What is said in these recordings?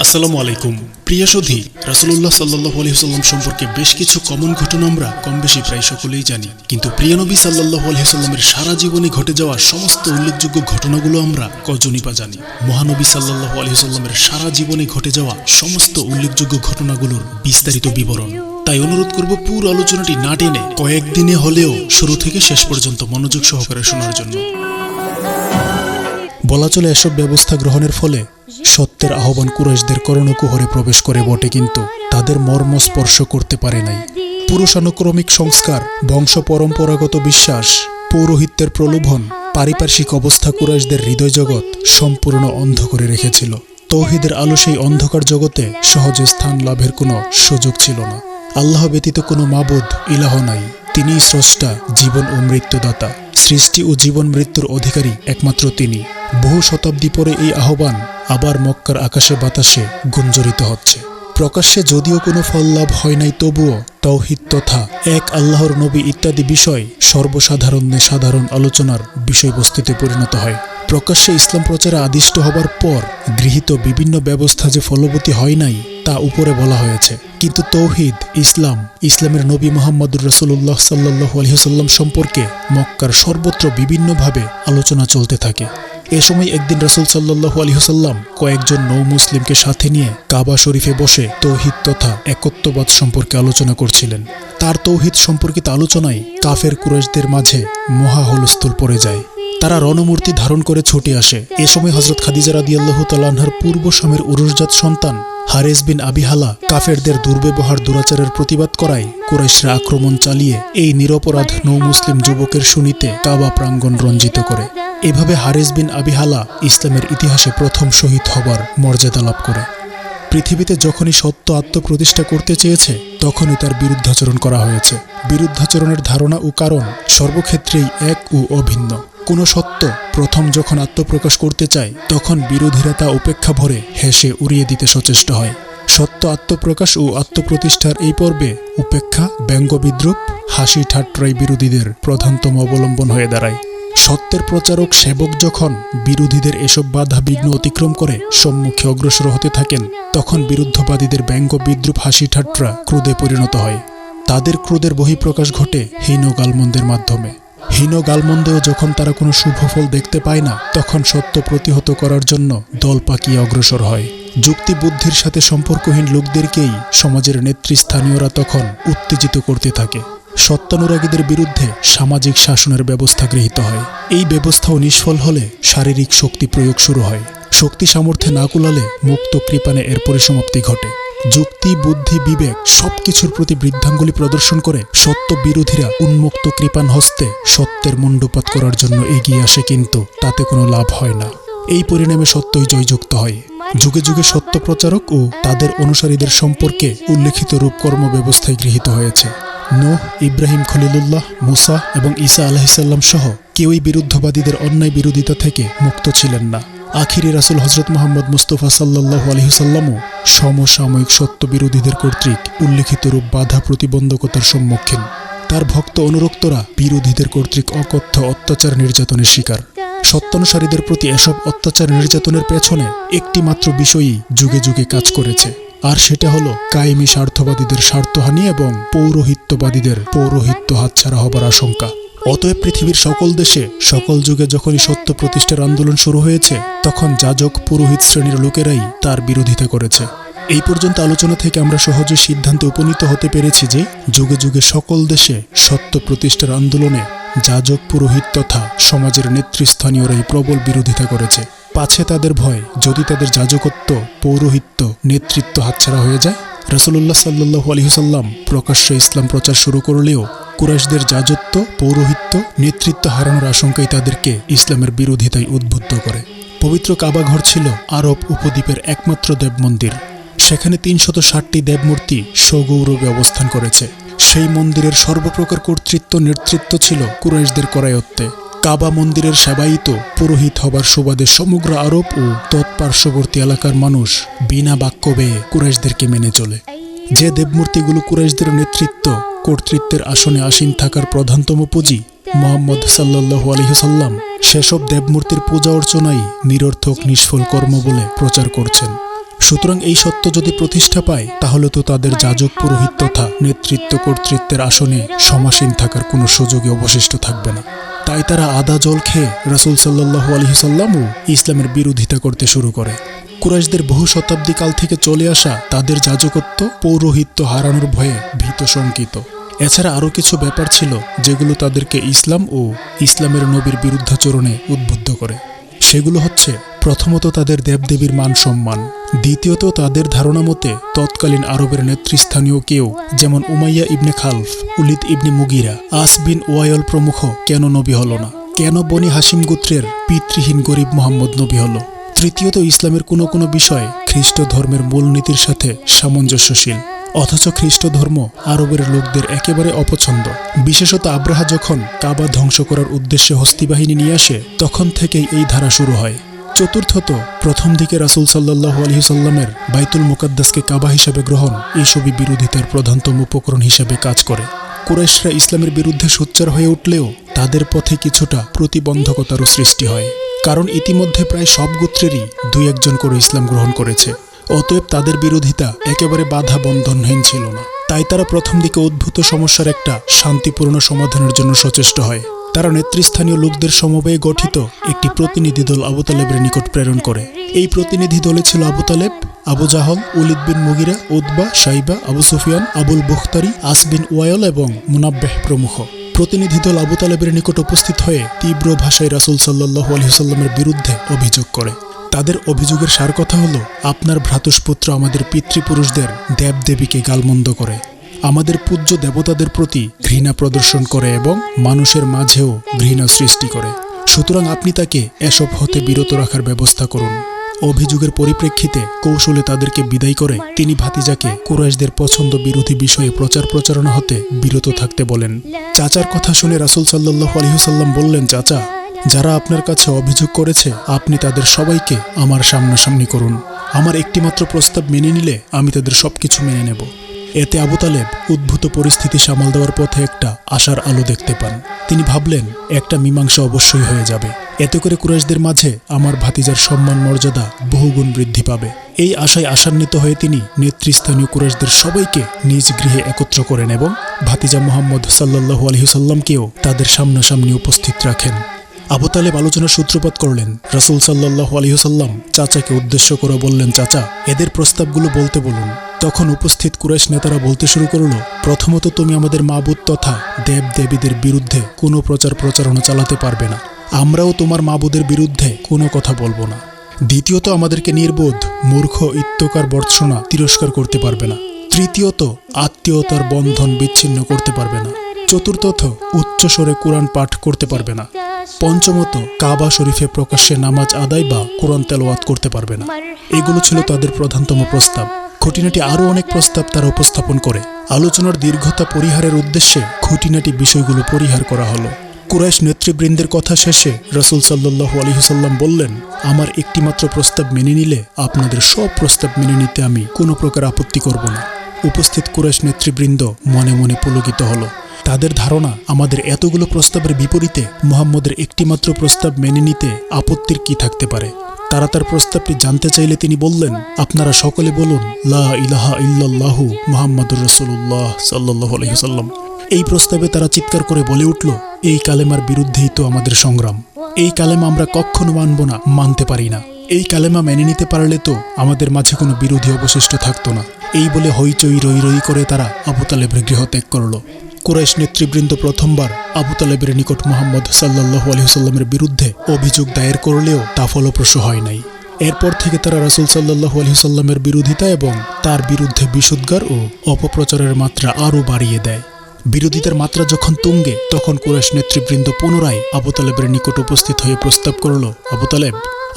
আসসালামু আলাইকুম। প্রিয় সুধী, রাসূলুল্লাহ সাল্লাল্লাহু আলাইহি ওয়াসাল্লাম সম্পর্কে বেশ কিছু কমন ঘটনা আমরা কম বেশি প্রায় সকলেই জানি, কিন্তু প্রিয় নবী সাল্লাল্লাহু আলাইহি ওয়াসাল্লামের সারা জীবনে ঘটে যাওয়া সমস্ত উল্লেখযোগ্য ঘটনাগুলো আমরা কজনই বা জানি। মহানবী সাল্লাল্লাহু আলাইহি ওয়াসাল্লামের সারা জীবনে ঘটে যাওয়া সমস্ত উল্লেখযোগ্য ঘটনাগুলোর বিস্তারিত বিবরণ। তাই অনুরোধ করব পুরো আলোচনাটি না টেনে কয়েকদিনে হলেও শুরু থেকে শেষ পর্যন্ত মনোযোগ সহকারে শোনার জন্য। বলা চলে এসব ব্যবস্থা গ্রহণের ফলে সত্যের আহ্বান কুরাইশদের কর্ণকুহরে প্রবেশ করে বটে, কিন্তু তাদের মর্ম স্পর্শ করতে পারে নাই। পুরুষানুক্রমিক সংস্কার, বংশ পরম্পরাগত বিশ্বাস, পৌরোহিত্যের প্রলোভন, পারিপার্শ্বিক অবস্থা কুরাইশদের হৃদয় জগৎ সম্পূর্ণ অন্ধ করে রেখেছিল। তৌহিদের আলো সেই অন্ধকার জগতে সহজে স্থান লাভের কোনো সুযোগ ছিল না। আল্লাহ ব্যতীত কোনো মাবুদ ইলাহ নাই। তিনিই স্রষ্টা, জীবন ও মৃত্যুদাতা। সৃষ্টি ও জীবন মৃত্যুর অধিকারী একমাত্র তিনি। বহু শতাব্দী পরে এই আহ্বান আবার মক্কার আকাশে বাতাসে গুঞ্জরিত হচ্ছে। প্রকাশ্যে যদিও কোনো ফল লাভ হয় নাই, তবুও তাওহীদ তথা এক আল্লাহর নবী ইত্যাদি বিষয় সর্বসাধারণে সাধারণ আলোচনার বিষয়বস্তুতে পরিণত হয়। প্রকাশ্যে ইসলাম প্রচারে আদিষ্ট হবার পর গৃহীত বিভিন্ন ব্যবস্থা যে ফলবতী হয় নাই তা উপরে বলা হয়েছে, কিন্তু তৌহিদ, ইসলামের নবী মুহাম্মদুর রাসূলুল্লাহ সাল্লাল্লাহু আলাইহি ওয়াসাল্লাম সম্পর্কে মক্কার সর্বত্র বিভিন্নভাবে আলোচনা চলতে থাকে। এ সময় একদিন রাসূল সাল্লাল্লাহু আলাইহি ওয়াসাল্লাম কয়েকজন নৌ মুসলিমকে সাথে নিয়ে কাবা শরীফে বসে তৌহিদ তথা একত্ববাদ সম্পর্কে আলোচনা করছিলেন। তার তৌহিদ সম্পর্কিত আলোচনায় কাফের কুরাইশদের মাঝে মহা হুলস্থুল পড়ে যায়। তারা রণমূর্তি ধারণ করে ছুটে আসে। এ সময় হযরত খাদিজা রাদিয়াল্লাহু তাআলা আনহার পূর্ব স্বামীর উরুসজাত সন্তান হারেস বিন আবি হালা কাফেরদের দুর্ব্যবহার দুরাচারের প্রতিবাদ করায় কুরাইশরা আক্রমণ চালিয়ে এই নিরপরাধ নৌ মুসলিম যুবকের শুনিতে কাবা প্রাঙ্গণ রঞ্জিত করে। এভাবে হারেস বিন আবি হালা ইসলামের ইতিহাসে প্রথম শহীদ হবার মর্যাদা লাভ করে। পৃথিবীতে যখনই সত্য আত্মপ্রতিষ্ঠা করতে চেয়েছে তখনই তার বিরুদ্ধাচরণ করা হয়েছে। বিরুদ্ধাচরণের ধারণা ও কারণ সর্বক্ষেত্রেই এক ও অভিন্ন। কোনো সত্য প্রথম যখন আত্মপ্রকাশ করতে চায় তখন বিরোধীরা তা উপেক্ষা ভরে হেসে উড়িয়ে দিতে সচেষ্ট হয়। সত্য আত্মপ্রকাশ ও আত্মপ্রতিষ্ঠার এই পর্বে উপেক্ষা, ব্যঙ্গ, বিদ্রূপ, হাসি ঠাট্টাই বিরোধীদের প্রধানতম অবলম্বন হয়ে দাঁড়ায়। সত্যের প্রচারক সেবক যখন বিরোধীদের এসব বাধা বিঘ্ন অতিক্রম করে সম্মুখে অগ্রসর হতে থাকেন তখন বিরুদ্ধবাদীদের ব্যঙ্গ, বিদ্রূপ, হাসি ঠাট্টা ক্রোধে পরিণত হয়। তাদের ক্রোধের বহিঃপ্রকাশ ঘটে হীন গালমন্দের মাধ্যমে। হীন গালমন্দেও যখন তারা কোনো শুভফল দেখতে পায় না তখন সত্য প্রতিহত করার জন্য দল পাকিয়ে অগ্রসর হয়। যুক্তি বুদ্ধির সাথে সম্পর্কহীন লোকদেরকেই সমাজের নেতৃস্থানীয়রা তখন উত্তেজিত করতে থাকে। সত্যানুরাগীদের বিরুদ্ধে সামাজিক শাসনের ব্যবস্থা গৃহীত হয়। এই ব্যবস্থাও নিষ্ফল হলে শারীরিক শক্তি প্রয়োগ শুরু হয়। শক্তি সামর্থ্যে না কুলালে মুক্ত কৃপানে এর পরিসমাপ্তি ঘটে। যুক্তি, বুদ্ধি, বিবেক সবকিছুর প্রতি বৃদ্ধাঙ্গুলি প্রদর্শন করে সত্য বিরোধীরা উন্মুক্ত কৃপান হস্তে সত্যের মুণ্ডুপাত করার জন্য এগিয়ে আসে, কিন্তু তাতে কোনো লাভ হয় না। এই পরিণামে সত্যই জয়যুক্ত হয়। যুগে যুগে সত্য প্রচারক ও তাদের অনুসারীদের সম্পর্কে উল্লেখিত রূপকর্ম ব্যবস্থায় গৃহীত হয়েছে। নূহ, ইব্রাহিম খলিলুল্লাহ, মুসা এবং ঈসা আলাইহিসসালাম সহ কেউই বিরুদ্ধবাদীদের অন্যায় বিরোধিতা থেকে মুক্ত ছিলেন না। আখিরি রাসূল হযরত মুহাম্মদ মুস্তাফা সাল্লাল্লাহু আলাইহি ওয়াসাল্লামও সমসাময়িক সত্য বিরোধীদের কর্তৃক উল্লেখিত রূপ বাধা প্রতিবন্ধকতার সম্মুখীন। তার ভক্ত অনুরক্তরা বিরোধীদের কর্তৃক অকথ্য অত্যাচার নির্যাতনের শিকার। সত্যানুসারীদের প্রতি এসব অত্যাচার নির্যাতনের পেছনে একটি মাত্র বিষয়ই যুগে যুগে কাজ করেছে, আর সেটা হলো কায়েমি স্বার্থবাদীদের স্বার্থহানি এবং পৌরোহিত্যবাদীদের পৌরোহিত্য হাতছাড়া হবার আশঙ্কা। অতএব পৃথিবীর সকল দেশে সকল যুগে যখনই সত্য প্রতিষ্ঠার আন্দোলন শুরু হয়েছে তখন যাজক, পুরোহিত শ্রেণীর লোকেরাই তার বিরোধিতা করেছে। এই পর্যন্ত আলোচনা থেকে আমরা সহজে সিদ্ধান্তে উপনীত হতে পেরেছি যে যুগে যুগে সকল দেশে সত্য প্রতিষ্ঠার আন্দোলনে যাজক, পুরোহিত তথা সমাজের নেতৃস্থানীয়রাই প্রবল বিরোধিতা করেছে। পাছে তাদের ভয়, যদি তাদের যাজকত্ব, পৌরোহিত্য, নেতৃত্ব হাতছাড়া হয়ে যায়। রাসূলুল্লাহ সাল্লাল্লাহু আলাইহি ওয়াসাল্লাম প্রকাশ্যে ইসলাম প্রচার শুরু করলেও কুরাইশদের যাজত্ব, পৌরোহিত্য, নেতৃত্ব হারানোর আশঙ্কাই তাদেরকে ইসলামের বিরোধিতায় উদ্বুদ্ধ করে। পবিত্র কাবা ঘর ছিল আরব উপদ্বীপের একমাত্র দেব মন্দির। সেখানে ৩৬০টি দেবমূর্তি সগৌরবে অবস্থান করেছে। সেই মন্দিরের সর্বপ্রকার কর্তৃত্ব, নেতৃত্ব ছিল কুরাইশদের করায়ত্তে। কাবা মন্দিরের সেবায়িত পুরোহিত হবার সুবাদে সমগ্র আরব ও তৎপার্শ্ববর্তী এলাকার মানুষ বিনা বাক্য ব্যয়ে কুরাইশদেরকে মেনে চলে। যে দেবমূর্তিগুলো কুরাইশদের নেতৃত্ব, কর্তৃত্বের আসনে আসীন থাকার প্রধানতম পুঁজি মুহাম্মদ সাল্লাল্লাহু আলাইহি ওয়াসাল্লাম, সেসব দেবমূর্তির পূজা অর্চনাই নিরর্থক নিষ্ফল কর্ম বলে প্রচার করছেন। সুতরাং এই সত্য যদি প্রতিষ্ঠা পায় তাহলে তো তাদের যাজক পুরোহিত তথা নেতৃত্ব কর্তৃত্বের আসনে সমাসীন থাকার কোনো সুযোগই অবশিষ্ট থাকবে না। তাই তারা আদা জল খেয়ে রাসূল সাল্লাল্লাহু আলাইহি সাল্লাম ও ইসলামের বিরোধিতা করতে শুরু করে। কুরাইশদের বহু শতাব্দী কাল থেকে চলে আসা তাদের যাজকত্ব পৌরোহিত্য হারানোর ভয়ে ভীত শঙ্কিত। এছাড়া আরও কিছু ব্যাপার ছিল যেগুলো তাদেরকে ইসলাম ও ইসলামের নবীর বিরুদ্ধাচরণে উদ্বুদ্ধ করে। সেগুলো হচ্ছে প্রথমত তাদের দেবদেবীর মান সম্মান, দ্বিতীয়ত তাদের ধারণা মতে তৎকালীন আরবের নেতৃস্থানীয় কেউ যেমন উমাইয়া ইবনে খালফ, উলিদ ইবনে মুগিরা, আস বিন ওয়াইল প্রমুখ কেন নবী হল না, কেন বনি হাসিম গোত্রের পিতৃহীন গরিব মোহাম্মদ নবী হল। তৃতীয়ত ইসলামের কোনো কোনো বিষয় খ্রিস্ট ধর্মের মূলনীতির সাথে সামঞ্জস্যশীল, অথচ খ্রিস্ট ধর্ম আরবের লোকদের একেবারে অপছন্দ। বিশেষত আব্রাহা যখন কাবা ধ্বংস করার উদ্দেশ্যে হস্তি বাহিনী নিয়ে আসে তখন থেকেই এই ধারা শুরু হয়। চতুর্থত প্রথম দিকে রাসূল সাল্লাল্লাহু আলাইহি সাল্লামের বাইতুল মুকাদ্দাসকে কাবা হিসাবে গ্রহণ এইসবই বিরোধিতার প্রধানতম উপকরণ হিসাবে কাজ করে। কুরাইশরা ইসলামের বিরুদ্ধে সোচ্চার হয়ে উঠলেও তাদের পথে কিছুটা প্রতিবন্ধকতারও সৃষ্টি হয়, কারণ ইতিমধ্যে প্রায় সব গোত্রেরই দুই একজন করে ইসলাম গ্রহণ করেছে। অতএব তাদের বিরোধিতা একেবারে বাধা বন্ধনহীন ছিল না। তাই তারা প্রথম দিকে উদ্ভূত সমস্যার একটা শান্তিপূর্ণ সমাধানের জন্য সচেষ্ট হয়। তারা নেতৃস্থানীয় লোকদের সমবায়ে গঠিত একটি প্রতিনিধি দল আবু তালেবের নিকট প্রেরণ করে। এই প্রতিনিধি দলে ছিল আবু তালেব, আবু জাহল, উলিদ বিন মুগিরা, উতবা, শাইবা, আবু সুফিয়ান, আবুল বুখতারি, আস বিন ওয়াইল এবং মুনাব্বেহ প্রমুখ। প্রতিনিধি দল আবু তালেবের নিকট উপস্থিত হয়ে তীব্র ভাষায় রাসূল সাল্লাল্লাহু আলাইহি সাল্লামের বিরুদ্ধে অভিযোগ করে। তাদের অভিযোগের সার কথা হলো, আপনার ভ্রাতুষ্পুত্র আমাদের পিতৃপুরুষদের দেবদেবীকে গালমন্দ করে, আমাদের পূজ্য দেবতাদের প্রতি ঘৃণা প্রদর্শন করে এবং মানুষের মাঝেও ঘৃণা সৃষ্টি করে। সুতরাং আপনি তাকে এসব হতে বিরত রাখার ব্যবস্থা করুন। অভিযোগের পরিপ্রেক্ষিতে কৌশলে তাদেরকে বিদায় করে তিনি ভাতিজাকে কুরাইশদের পছন্দ বিরোধী বিষয়ে প্রচার প্রচারণা হতে বিরত থাকতে বলেন। চাচার কথা শুনে রাসূল সাল্লাল্লাহু আলাইহি সাল্লাম বললেন, চাচা, যারা আপনার কাছে অভিযোগ করেছে আপনি তাদের সবাইকে আমার সামনাসামনি করুন। আমার একটিমাত্র প্রস্তাব মেনে নিলে আমি তাদের সবকিছু মেনে নেব। এতে আবু তালেব উদ্ভূত পরিস্থিতি সামাল দেওয়ার পথে একটা আশার আলো দেখতে পান। তিনি ভাবলেন একটা মীমাংসা অবশ্যই হয়ে যাবে, এতে করে কুরাইশদের মাঝে আমার ভাতিজার সম্মান মর্যাদা বহুগুণ বৃদ্ধি পাবে। এই আশায় আশান্বিত হয়ে তিনি নেতৃস্থানীয় কুরাইশদের সবাইকে নিজ গৃহে একত্র করেন এবং ভাতিজা মুহাম্মদ সাল্লাল্লাহু আলাইহি সাল্লামকেও তাদের সামনাসামনি উপস্থিত রাখেন। আবু তালেব আলোচনার সূত্রপাত করলেন। রাসূল সাল্লাল্লাহু আলাইহি সাল্লাম চাচাকে উদ্দেশ্য করে বললেন, চাচা, এদের প্রস্তাবগুলো বলতে বলুন। তখন উপস্থিত কুরাইশ নেতারা বলতে শুরু করল, প্রথমত তুমি আমাদের মাবুদ তথা দেব দেবীদের বিরুদ্ধে কোনো প্রচার প্রচারণা চালাতে পারবে না, আমরাও তোমার মাবুদের বিরুদ্ধে কোনো কথা বলবো না। দ্বিতীয়ত আমাদেরকে নির্বোধ, মূর্খ, ইত্যকার বর্ষণা তিরস্কার করতে পারবে না। তৃতীয়ত আত্মীয়তার বন্ধন বিচ্ছিন্ন করতে পারবে না। চতুর্থত উচ্চস্বরে কোরআন পাঠ করতে পারবে না। পঞ্চমত কাবা শরীফে প্রকাশ্যে নামাজ আদায় বা কোরআন তেলাওয়াত করতে পারবে না। এগুলো ছিল তাদের প্রধানতম প্রস্তাব। খুঁটিনাটি আরও অনেক প্রস্তাব তারা উপস্থাপন করে। আলোচনার দীর্ঘতা পরিহারের উদ্দেশ্যে খুঁটিনাটি বিষয়গুলো পরিহার করা হলো। কুরাইশ নেতৃবৃন্দের কথা শেষে রাসূল সাল্লাল্লাহু আলাইহি সাল্লাম বললেন, আমার একটিমাত্র প্রস্তাব মেনে নিলে আপনাদের সব প্রস্তাব মেনে নিতে আমি কোনো প্রকার আপত্তি করব না। উপস্থিত কুরাইশ নেতৃবৃন্দ মনে মনে পুলকিত হলো। তাদের ধারণা, আমাদের এতগুলো প্রস্তাবের বিপরীতে মুহাম্মদের একটিমাত্র প্রস্তাব মেনে নিতে আপত্তির কি থাকতে পারে। তারা তার প্রস্তাবটি জানতে চাইলে তিনি বললেন, আপনারা সকলে বলুন, লা ইলাহা ইল্লাল্লাহু মুহাম্মাদুর রাসূলুল্লাহ সাল্লাল্লাহু আলাইহি ওয়াসাল্লাম। এই প্রস্তাবে তারা চিৎকার করে বলে উঠল, এই কালেমার বিরুদ্ধেই তো আমাদের সংগ্রাম। এই কালেমা আমরা কখনো মানব না, মানতে পারি না। এই কালেমা মেনে নিতে পারলে তো আমাদের মাঝে কোনো বিরোধী অবশিষ্ট থাকতো না। এই বলে হইচই রই রই করে তারা আবু তালেবের গৃহ ত্যাগ করল। কুরাইশ নেতৃবৃন্দ প্রথমবার আবু তালেবের নিকট মুহাম্মদ সাল্লাল্লাহু আলাইহি ওয়াসাল্লামের বিরুদ্ধে অভিযোগ দায়ের করলেও তা ফলপ্রসূ হয় নাই। এরপর থেকে তারা রাসূল সাল্লাল্লাহু আলাইহি ওয়াসাল্লামের বিরোধিতা এবং তার বিরুদ্ধে বিশুদ্গার ও অপপ্রচারের মাত্রা আরও বাড়িয়ে দেয়। বিরোধিতার মাত্রা যখন তুঙ্গে, তখন কুরাইশ নেতৃবৃন্দ পুনরায় আবু তালেবের নিকট উপস্থিত হয়ে প্রস্তাব করল, আবু তালেব,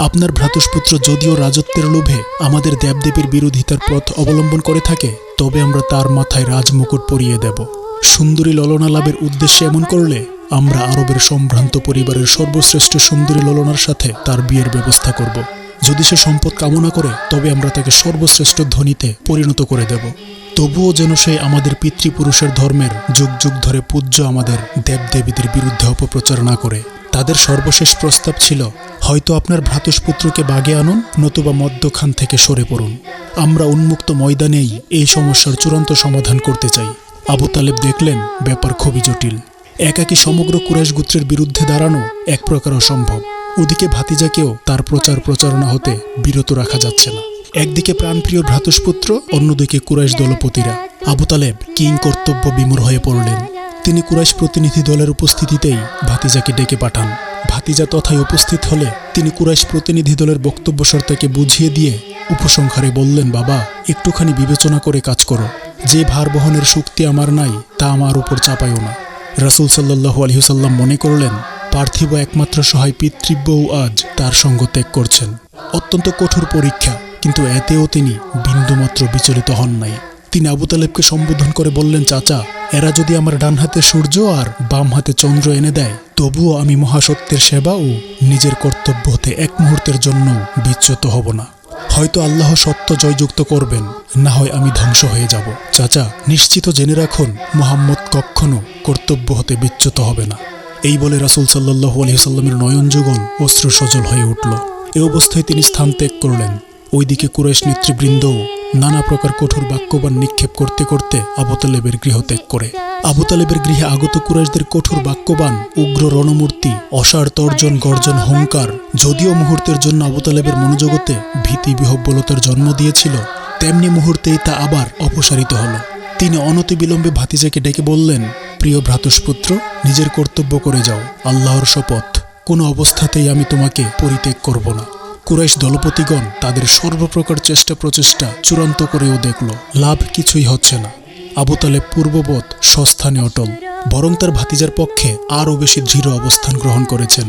আপনার ভ্রাতুষ্পুত্র যদিও রাজত্বের লোভে আমাদের দেবদেবীর বিরোধিতার পথ অবলম্বন করে থাকে, তবে আমরা তার মাথায় রাজমুকুট পরিয়ে দেব। সুন্দরী ললনা লাভের উদ্দেশ্যে এমন করলে আমরা আরবের সম্ভ্রান্ত পরিবারের সর্বশ্রেষ্ঠ সুন্দরী ললনার সাথে তার বিয়ের ব্যবস্থা করব। যদি সে সম্পদ কামনা করে তবে আমরা তাকে সর্বশ্রেষ্ঠ ধনীতে পরিণত করে দেব। তবুও যেন সে আমাদের পিতৃপুরুষের ধর্মের যুগ যুগ ধরে পূজ্য আমাদের দেবদেবীদের বিরুদ্ধে অপপ্রচার না করে। তাদের সর্বশেষ প্রস্তাব ছিল, হয়তো আপনার ভ্রাতুষ্পুত্রকে বাগে আনুন, নতুবা মধ্যখান থেকে সরে পড়ুন। আমরা উন্মুক্ত ময়দানেই এই সমস্যার চূড়ান্ত সমাধান করতে চাই। আবু তালেব দেখলেন ব্যাপার খুবই জটিল। একাকী সমগ্র কুরাইশ গোত্রের বিরুদ্ধে দাঁড়ানো এক প্রকার অসম্ভব। ওদিকে ভাতিজাকেও তার প্রচারণা হতে বিরত রাখা যাচ্ছে না। একদিকে প্রাণপ্রিয় ভ্রাতুষ্পুত্র, অন্যদিকে কুরাইশ দলপতিরা। আবু তালেব কিং কর্তব্য বিমূঢ় হয়ে পড়লেন। তিনি কুরাইশ প্রতিনিধি দলের উপস্থিতিতেই ভাতিজাকে ডেকে পাঠান। ভাতিজা তথায় উপস্থিত হলে তিনি কুরাইশ প্রতিনিধি দলের বক্তব্যকর্তাকে বুঝিয়ে দিয়ে উপসংহারে বললেন, বাবা, একটুখানি বিবেচনা করে কাজ করো। যে ভার বহনের শক্তি আমার নাই তা আমার উপর চাপাইও না। রাসূল সাল্লাল্লাহু আলাইহি ওয়াসাল্লাম মনে করলেন, পার্থিব একমাত্র সহায় পিতৃব্যও আজ তার সঙ্গ ত্যাগ করছেন। অত্যন্ত কঠোর পরীক্ষা, কিন্তু এতেও তিনি বিন্দুমাত্র বিচলিত হন নাই। তিনি আবু তালেবকে সম্বোধন করে বললেন, চাচা, এরা যদি আমার ডান হাতে সূর্য আর বাম হাতে চন্দ্র এনে দেয়, তবুও আমি মহাসত্যের সেবা ও নিজের কর্তব্য হতে এক মুহূর্তের জন্য বিচ্যুত হব না। হয়তো আল্লাহ সত্য জয়যুক্ত করবেন, না হয় আমি ধ্বংস হয়ে যাব। চাচা, নিশ্চিত জেনে রাখুন, মুহাম্মদ কখনো কর্তব্য হতে বিচ্যুত হবে না। এই বলে রাসূল সাল্লাল্লাহু আলাইহি ওয়াসাল্লামের নয়ন যুগল অশ্রু সজল হয়ে উঠল। এ অবস্থায় তিনি স্থান ত্যাগ করলেন। ওইদিকে কুরাইশ নেতৃবৃন্দও নানা প্রকার কঠোর বাক্যবাণ নিক্ষেপ করতে করতে আবু তালেবের গৃহ ত্যাগ করে। আবু তালেবের গৃহে আগত কুরাইশদের কঠোর বাক্যবাণ, উগ্র রণমূর্তি, অসার তর্জন, গর্জন, হুঙ্কার যদিও মুহূর্তের জন্য আবু তালেবের মনোজগতে ভীতি বিহ্বলতার জন্ম দিয়েছিল, তেমনি মুহূর্তেই তা আবার অপসারিত হল। তিনি অনতিবিলম্বে ভাতিজাকে ডেকে বললেন, প্রিয় ভ্রাতুষ্পুত্র, নিজের কর্তব্য করে যাও। আল্লাহর শপথ, কোনো অবস্থাতেই আমি তোমাকে পরিত্যাগ করব না। কুরাইশ দলপতিগণ তাদের সর্বপ্রকার চেষ্টা প্রচেষ্টা চূড়ান্ত করেও দেখল, লাভ কিছুই হচ্ছে না। আবু তালেব পূর্ববৎ স্বস্থানে অটল, বরং তার ভাতিজার পক্ষে আরও বেশি দৃঢ় অবস্থান গ্রহণ করেছেন।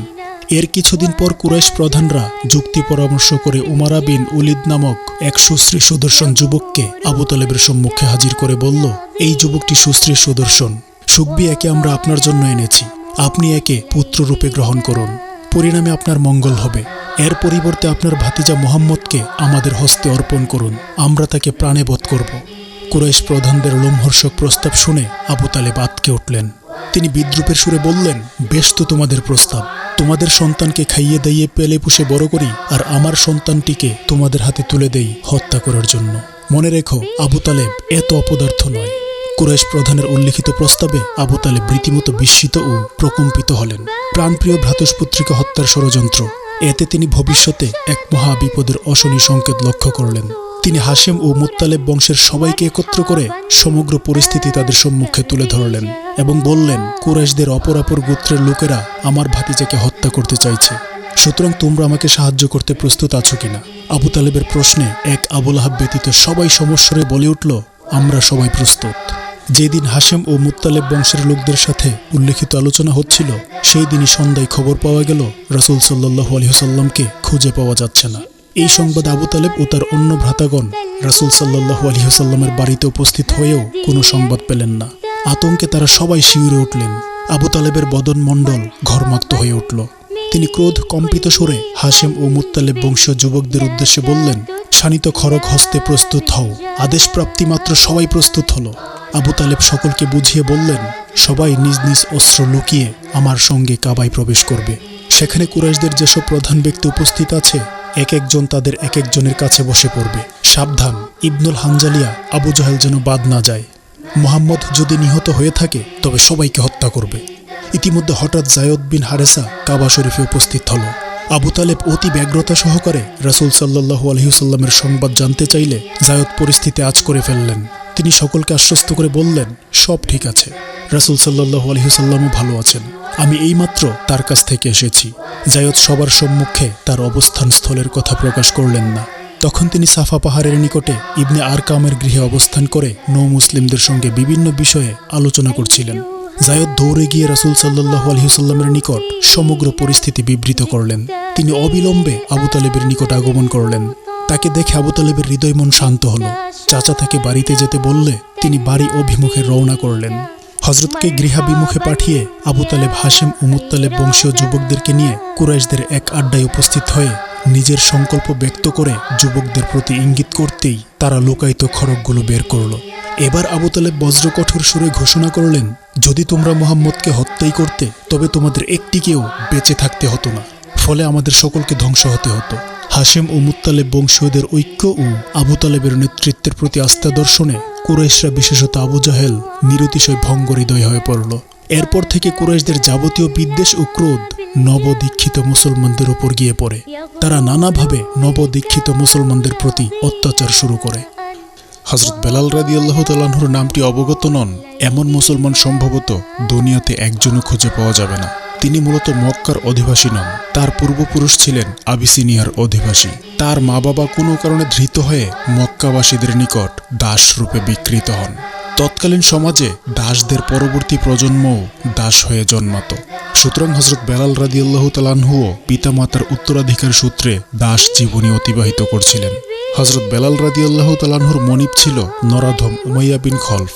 এর কিছুদিন পর কুরাইশ প্রধানরা যুক্তি পরামর্শ করে উমারা বিন উলিদ নামক এক সুশ্রী সুদর্শন যুবককে আবু তালেবের সম্মুখে হাজির করে বলল, এই যুবকটি সুশ্রী সুদর্শন, সুকবি একে আমরা আপনার জন্য এনেছি। আপনি একে পুত্ররূপে গ্রহণ করুন, পরিণামে আপনার মঙ্গল হবে। এর পরিবর্তে আপনার ভাতিজা মুহাম্মদকে আমাদের হস্তে অর্পণ করুন, আমরা তাকে প্রাণে বধ করব। কুরাইশ প্রধানদের লোমহর্ষক প্রস্তাব শুনে আবু তালেব আঁতকে উঠলেন। তিনি বিদ্রূপের সুরে বললেন, বেশ তো তোমাদের প্রস্তাব। তোমাদের সন্তানকে খাইয়ে দাইয়ে পেলে পুষে বড় করি, আর আমার সন্তানটিকে তোমাদের হাতে তুলে দেই হত্যা করার জন্য। মনে রেখো, আবু তালেব এত অপদার্থ নয়। কুরাইশ প্রধানের উল্লিখিত প্রস্তাবে আবু তালেব রীতিমতো বিস্মিত ও প্রকম্পিত হলেন। প্রাণপ্রিয় ভ্রাতুষ্পুত্রীকে হত্যার ষড়যন্ত্র, এতে তিনি ভবিষ্যতে এক মহা বিপদের অশনি সংকেত লক্ষ্য করলেন। তিনি হাশেম ও মুত্তালেব বংশের সবাইকে একত্র করে সমগ্র পরিস্থিতি তাদের সম্মুখে তুলে ধরলেন এবং বললেন, কুরাইশদের অপরাপর গোত্রের লোকেরা আমার ভাতিজাকে হত্যা করতে চাইছে, সুতরাং তোমরা আমাকে সাহায্য করতে প্রস্তুত আছো কিনা? আবু তালেবের প্রশ্নে এক আবুল আহাব ব্যতীত সবাই সমস্বরে বলে উঠল, আমরা সবাই প্রস্তুত। যেদিন হাশেম ও মুত্তালেব বংশের লোকদের সাথে উল্লেখিত আলোচনা হচ্ছিল, সেই দিনই সন্ধ্যায় খবর পাওয়া গেল রাসূল সাল্লাল্লাহু আলাইহি ওয়াসাল্লামকে খুঁজে পাওয়া যাচ্ছে না। এই সংবাদ আবু তালেব ও তার অন্য ভ্রাতাগণ রাসূল সাল্লাল্লাহু আলাইহি ওয়াসাল্লামের বাড়িতে উপস্থিত হয়েও কোনো সংবাদ পেলেন না। আতঙ্কে তারা সবাই শিউরে উঠলেন। আবু তালেবের বদন মণ্ডল ঘর্মাক্ত হয়ে উঠল। তিনি ক্রোধ কম্পিত সুরে হাশেম ও মুত্তালেব বংশীয় যুবকদের উদ্দেশ্যে বললেন, শানিত খড়গ হস্তে প্রস্তুত হও। আদেশ প্রাপ্তি মাত্র সবাই প্রস্তুত হলো। আবু তালেব সকলকে বুঝিয়ে বললেন, সবাই নিজ নিজ অস্ত্র লুকিয়ে আমার সঙ্গে কাবায় প্রবেশ করবে। সেখানে কুরাইশদের যেসব প্রধান ব্যক্তি উপস্থিত আছে, এক একজন তাদের এক একজনের কাছে বসে পড়বে। সাবধান, ইবনুল হানজালিয়া আবু জাহেল যেন বাদ না যায়। মুহাম্মদ যদি নিহত হয়ে থাকে তবে সবাইকে হত্যা করবে। ইতিমধ্যে হঠাৎ যায়েদ বিন হারেসা কাবা শরীফে উপস্থিত হল। আবু তালেব অতি ব্যগ্রতা সহকারে রাসূল সাল্লাল্লাহু আলাইহি ওয়াসাল্লামের সংবাদ জানতে চাইলে যায়েদ পরিস্থিতি আঁচ করে ফেললেন। তিনি সকলকে আশ্বস্ত করে বললেন, সব ঠিক আছে, রাসূল সাল্লাল্লাহু আলাইহি ওয়াসাল্লামও ভালো আছেন, আমি এইমাত্র তার কাছ থেকে এসেছি। যায়েদ সবার সম্মুখে তার অবস্থান স্থলের কথা প্রকাশ করলেন না। তখন তিনি সাফা পাহাড়ের নিকটে ইবনে আরকামের গৃহে অবস্থান করে নৌ মুসলিমদের সঙ্গে বিভিন্ন বিষয়ে আলোচনা করছিলেন। যায়েদ দৌড়ে গিয়ে রাসূল সাল্লাল্লাহু আলাইহি ওয়াসাল্লামের নিকট সমগ্র পরিস্থিতি বিবৃত করলেন। তিনি অবিলম্বে আবু তালেবের নিকট আগমন করলেন। তাকে দেখে আবু তালেবের হৃদয় মন শান্ত হলো। চাচা তাকে বাড়িতে যেতে বললে তিনি বাড়ি অভিমুখে রওনা করলেন। হযরতকে গৃহাভিমুখে পাঠিয়ে আবু তালেব হাশেম ও মুত্তালেব বংশীয় যুবকদেরকে নিয়ে কুরাইশদের এক আড্ডায় উপস্থিত হয়ে নিজের সংকল্প ব্যক্ত করে যুবকদের প্রতি ইঙ্গিত করতেই তারা লুকায়িত খড়গগুলো বের করল। এবার আবু তালেব বজ্রকঠোর সুরে ঘোষণা করলেন, যদি তোমরা মুহাম্মদকে হত্যাই করতে তবে তোমাদের একটিকেও বেঁচে থাকতে হতো না, ফলে আমাদের সকলকে ধ্বংস হতে হতো। হাশেম ও মুত্তালেব বংশীয়দের ঐক্য ও আবু তালেবের নেতৃত্বের প্রতি আস্থা দর্শনে কুরাইশরা, বিশেষত আবু জাহেল, নিরতিশয় ভঙ্গহৃদয় হয়ে পড়ল। এরপর থেকে কুরাইশদের যাবতীয় বিদ্বেষ ও ক্রোধ নবদীক্ষিত মুসলমানদের উপর গিয়ে পড়ে। তারা নানাভাবে নবদীক্ষিত মুসলমানদের প্রতি অত্যাচার শুরু করে। হযরত বেলাল রাদিয়াল্লাহু তাআলা আনহুর নামটি অবগত নন এমন মুসলমান সম্ভবত দুনিয়াতে একজনও খুঁজে পাওয়া যাবে না। তিনি মূলত মক্কার অধিবাসী নন, তার পূর্বপুরুষ ছিলেন আবিসিনিয়ার অধিবাসী। তার মা বাবা কোনো কারণে ধৃত হয়ে মক্কাবাসীদের নিকট দাস রূপে বিক্রিত হন। তৎকালীন সমাজে দাসদের পরবর্তী প্রজন্মও দাস হয়ে জন্মাত। সুতরাং হযরত বেলাল রাদিয়াল্লাহু তাআলা আনহুও পিতামাতার উত্তরাধিকার সূত্রে দাস জীবনী অতিবাহিত করছিলেন। হযরত বেলাল রাদিয়াল্লাহু তাআলা আনহুর মনিব ছিল নরাধম উমাইয়া বিন খলফ।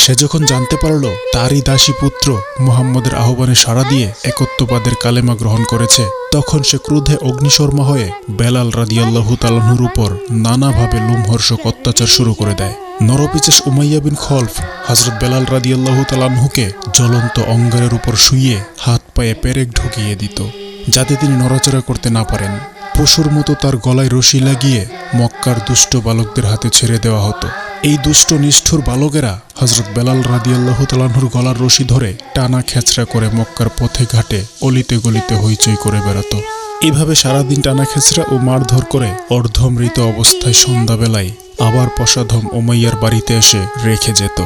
সে যখন জানতে পারল তারই দাসী পুত্র মুহাম্মদের আহ্বানে সাড়া দিয়ে একত্ববাদের কালেমা গ্রহণ করেছে, তখন সে ক্রোধে অগ্নিশর্মা হয়ে বেলাল রাদিয়াল্লাহু তাআলা আনহুর উপর নানাভাবে লোমহর্ষক অত্যাচার শুরু করে দেয়। নরপিচাস উমাইয়া বিন খলফ হযরত বেলাল রাদিয়াল্লাহু তাআলা আনহুকে জ্বলন্ত অঙ্গারের উপর শুইয়ে হাত পায়ে পেরেক ঢুকিয়ে দিত, যাতে তিনি নড়াচড়া করতে না পারেন। পশুর মতো তার গলায় রশি লাগিয়ে মক্কার দুষ্ট বালকদের হাতে ছেড়ে দেওয়া হতো। এই দুষ্ট নিষ্ঠুর বালকেরা হযরত বেলাল রাদিয়াল্লাহু তাআলা আনহুর গলার রশি ধরে টানা খেঁচড়া করে মক্কার পথে ঘাটে অলিতে গলিতে হইচই করে বেড়াতো। এভাবে সারাদিন টানা খেঁচড়া ও মারধর করে অর্ধমৃত অবস্থায় সন্ধ্যাবেলায় আবার পশাধম উমাইয়ার বাড়িতে এসে রেখে যেত।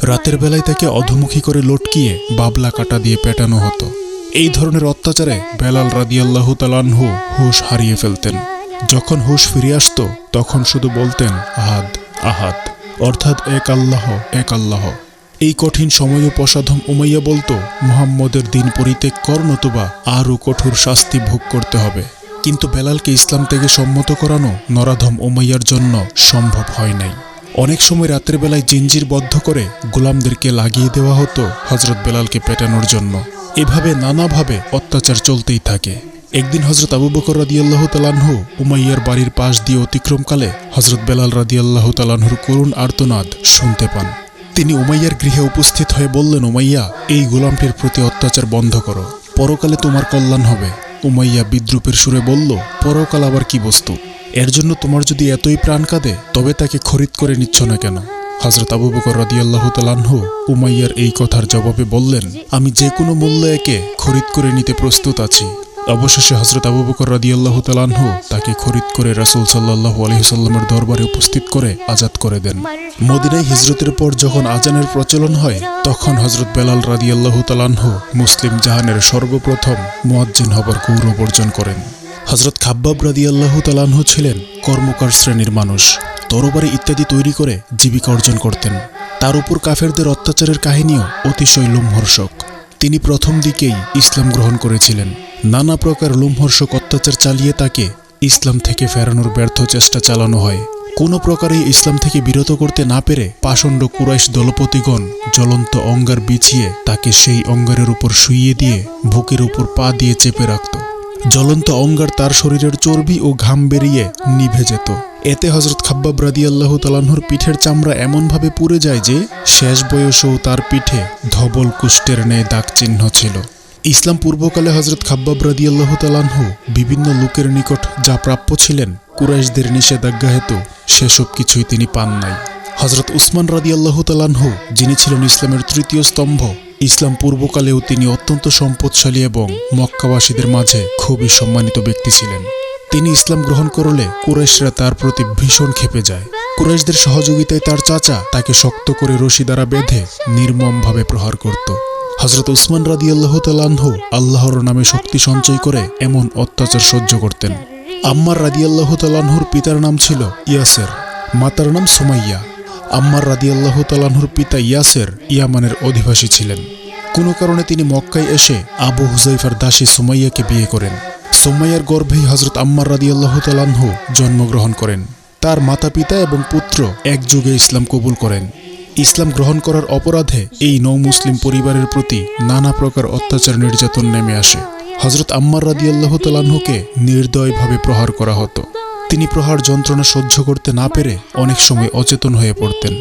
রাতের বেলায় তাকে অধোমুখী করে লটকিয়ে বাবলা কাটা দিয়ে পেটানো হতো। এই ধরনের অত্যাচারে বেলাল রাদিয়াল্লাহু তাআলা আনহু হুঁশ হারিয়ে ফেলতেন। যখন হুঁশ ফিরে আসতো তখন শুধু বলতেন আহাদ আহাদ, অর্থাৎ এক আল্লাহ এক আল্লাহ। এই কঠিন সময়ও পশাধম উমাইয়া বলতো মুহাম্মদের দিন পরিত্যাগ কর, নতুবা আরও কঠোর শাস্তি ভোগ করতে হবে। কিন্তু বেলালকে ইসলাম থেকে সম্মত করানো নরাধম উমাইয়ার জন্য সম্ভব হয় নাই। অনেক সময় রাতের বেলায় জিঞ্জিরবদ্ধ করে গোলামদেরকে লাগিয়ে দেওয়া হতো হযরত বেলালকে পেটানোর জন্য। এভাবে নানাভাবে অত্যাচার চলতেই থাকে। একদিন হযরত আবু বকর রাদিয়াল্লাহু তাআলা আনহু উমাইয়ার বাড়ির পাশ দিয়ে অতিক্রমকালে হযরত বেলাল রাদিয়াল্লাহু তাআলা আনহুর করুণ আর্তনাদ শুনতে পান। তিনি উমাইয়ার গৃহে উপস্থিত হয়ে বললেন, উমাইয়া, এই গোলামটির প্রতি অত্যাচার বন্ধ করো, পরকালে তোমার কল্যাণ হবে। উমাইয়া বিদ্রূপের সুরে বলল, পরকাল আবার কি বস্তু? এর জন্য তোমার যদি এতই প্রাণ কাঁদে তবে তাকে খরিদ করে নিচ্ছ না কেন? হযরত আবু বকর রাদিয়াল্লাহু তাআলা আনহু উমাইয়ার এই কথার জবাবে বললেন, আমি যে কোনো মূল্যে একে খরিদ করে নিতে প্রস্তুত আছি। অবশেষে হযরত আবু বকর রাদিয়াল্লাহু তাআলা আনহু তাকে খরিদ করে রাসূল সাল্লাল্লাহু আলাইহি ওয়াসাল্লামের দরবারে উপস্থিত করে আজাদ করে দেন। মদিনায় হিজরতের পর যখন আজানের প্রচলন হয় তখন হযরত বেলাল রাদিয়াল্লাহু তাআলা আনহু মুসলিম জাহানের সর্বপ্রথম মুয়াজ্জিন হবার গৌরব অর্জন করেন। হযরত খাব্বাব রাদিয়াল্লাহু তাআলা আনহু ছিলেন কর্মকার শ্রেণীর মানুষ। তরবারি ইত্যাদি তৈরি করে জীবিকা অর্জন করতেন। তার উপর কাফেরদের অত্যাচারের কাহিনীও অতিশয় লোমহর্ষক। তিনি প্রথম দিকেই ইসলাম গ্রহণ করেছিলেন। নানা প্রকার লোমহর্ষক অত্যাচার চালিয়ে তাকে ইসলাম থেকে ফেরানোর ব্যর্থ চেষ্টা চালানো হয়। কোনো প্রকারেই ইসলাম থেকে বিরত করতে না পেরে পাষণ্ড কুরাইশ দলপতিগণ জ্বলন্ত অঙ্গার বিছিয়ে তাকে সেই অঙ্গারের উপর শুইয়ে দিয়ে বুকের উপর পা দিয়ে চেপে রাখত। জ্বলন্ত অঙ্গার তার শরীরের চর্বি ও ঘাম বেরিয়ে নিভে যেত। এতে হযরত খাব্বাব রাদিয়াল্লাহু তাআলা আনহুর পিঠের চামড়া এমনভাবে পুড়ে যায় যে শেষ বয়সেও তার পিঠে ধবল কুষ্ঠের ন্যায় দাগ চিহ্ন ছিল। ইসলাম পূর্বকালে হযরত খাব্বাব রাদিয়াল্লাহু তাআলা আনহু বিভিন্ন লোকের নিকট যা প্রাপ্য ছিলেন কুরাইশদের নিষেধাজ্ঞা হেতু সেসব কিছুই তিনি পান নাই। হযরত উসমান রাদিয়াল্লাহু তাআলা আনহু, যিনি ছিলেন ইসলামের তৃতীয় স্তম্ভ, ইসলাম পূর্বকালেও তিনি অত্যন্ত সম্পদশালী এবং মক্কাবাসীদের মাঝে খুবই সম্মানিত ব্যক্তি ছিলেন। তিনি ইসলাম গ্রহণ করলে কুরাইশরা তার প্রতি ভীষণ ক্ষেপে যায়। কুরাইশদের সহযোগিতায় তার চাচা তাকে শক্ত করে রশি দ্বারা বেঁধে নির্মমভাবে প্রহার করত। হযরত উসমান রাদিয়াল্লাহু তাআলা আনহু আল্লাহর নামে শক্তি সঞ্চয় করে এমন অত্যাচার সহ্য করতেন। আম্মার রাদিয়াল্লাহু তাআলা আনহুর পিতার নাম ছিল ইয়াসের, মাতার নাম সুমাইয়া। আম্মার রাদিয়াল্লাহু তাআলা আনহুর পিতা ইয়াসের ইয়ামানের অধিবাসী ছিলেন। কোনো কারণে তিনি মক্কায় এসে আবু হুযাইফার দাসী সুমাইয়াকে বিয়ে করেন। সুমাইয়ার গর্ভেই হযরত আম্মার রাদিয়াল্লাহু তাআলা আনহু জন্মগ্রহণ করেন। তার মাতা পিতা এবং পুত্র একযুগে ইসলাম কবুল করেন। ইসলাম গ্রহণ করার অপরাধে এই নও মুসলিম পরিবারের প্রতি নানা প্রকার অত্যাচার নির্যাতন নেমে আসে। হযরত আম্মার রাদিয়াল্লাহু তাআলা আনহুকে নির্দয়ভাবে প্রহার করা হতো। তিনি প্রহার যন্ত্রণা সহ্য করতে না পেরে অনেক সময় অচেতন হয়ে পড়তেন।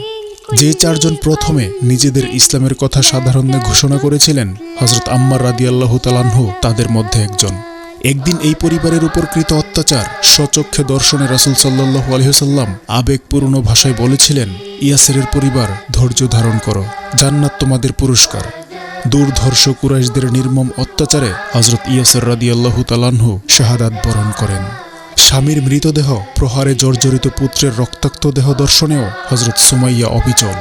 যে চারজন প্রথমে নিজেদের ইসলামের কথা সাধারণে ঘোষণা করেছিলেন, হযরত আম্মার রাদিয়াল্লাহু তাআলা আনহু তাদের মধ্যে একজন। একদিন এই পরিবারের উপর কৃত অত্যাচার স্বচক্ষে দর্শনে রাসূল সাল্লাল্লাহু আলাইহি ওয়াসাল্লাম আবেগপূর্ণ ভাষায় বলেছিলেন, ইয়াসিরের পরিবার, ধৈর্য ধারণ করো, জান্নাত তোমাদের পুরস্কার। দুর্ধর্ষ কুরাইশদের নির্মম অত্যাচারে হযরত ইয়াসির রাদিয়াল্লাহু তাআলা আনহু শাহাদাত বরণ করেন। স্বামীর মৃতদেহ প্রহারে জর্জরিত পুত্রের রক্তাক্ত দেহ দর্শনেও হযরত সুমাইয়া অবিচল।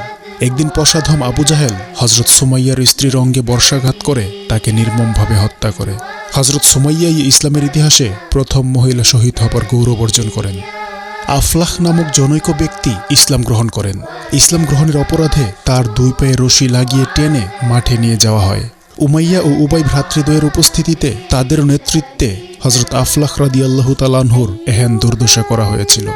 একদিন পশাধম আবু জাহেল হযরত সুমাইয়ার স্ত্রীর অঙ্গে বর্ষাঘাত করে তাকে নির্মমভাবে হত্যা করে। হযরত সুমাইয়াই ইসলামের ইতিহাসে প্রথম মহিলা শহীদ হবার গৌরব অর্জন করেন। আফলাহ নামক জনৈক ব্যক্তি ইসলাম গ্রহণ করেন। ইসলাম গ্রহণের অপরাধে তার দুই পায়ে রশি লাগিয়ে টেনে মাঠে নিয়ে যাওয়া হয়। উমাইয়া ও উবাই ভ্রাতৃদ্বয়ের উপস্থিতিতে তাদের নেতৃত্বে হযরত আফলাহ রাদিয়াল্লাহু তাআলা আনহুর এহেন দুর্দশা করা হয়েছিল।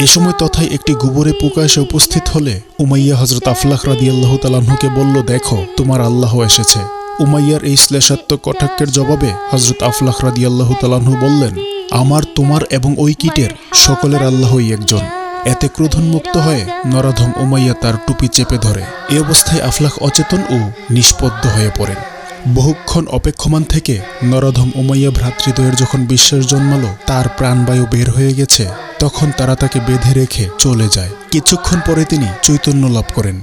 এ সময় তথায় একটি গোবরে পোকা এসে উপস্থিত হলে উমাইয়া হযরত আফলাহ রাদিয়াল্লাহু তাআলা আনহুকে বলল, দেখো, তোমার আল্লাহ এসেছে। উমাইয়ার এই শ্লেষাত্মক কটাক্ষের জবাবে হযরত আফলাহ রাদিয়াল্লাহু তাআলা আনহু বললেন, আমার, তোমার এবং ওই কীটের সকলের আল্লাহই একজন। এতে ক্রোধোন্মুক্ত হয়ে নরাধম উমাইয়া তার টুপি চেপে ধরে। এ অবস্থায় আফলাহ অচেতন ও নিষ্পদ্য হয়ে পড়েন। বহুক্ষণ অপেক্ষমান থেকে নরাধম উমাইয়া ভ্রাতৃদ্বয়ের যখন বিশ্বাস জন্মালো তার প্রাণবায়ু বের হয়ে গেছে, তখন তারা তাকে বেঁধে রেখে চলে যায়। কিছুক্ষণ পরে তিনি চৈতন্য লাভ করেন।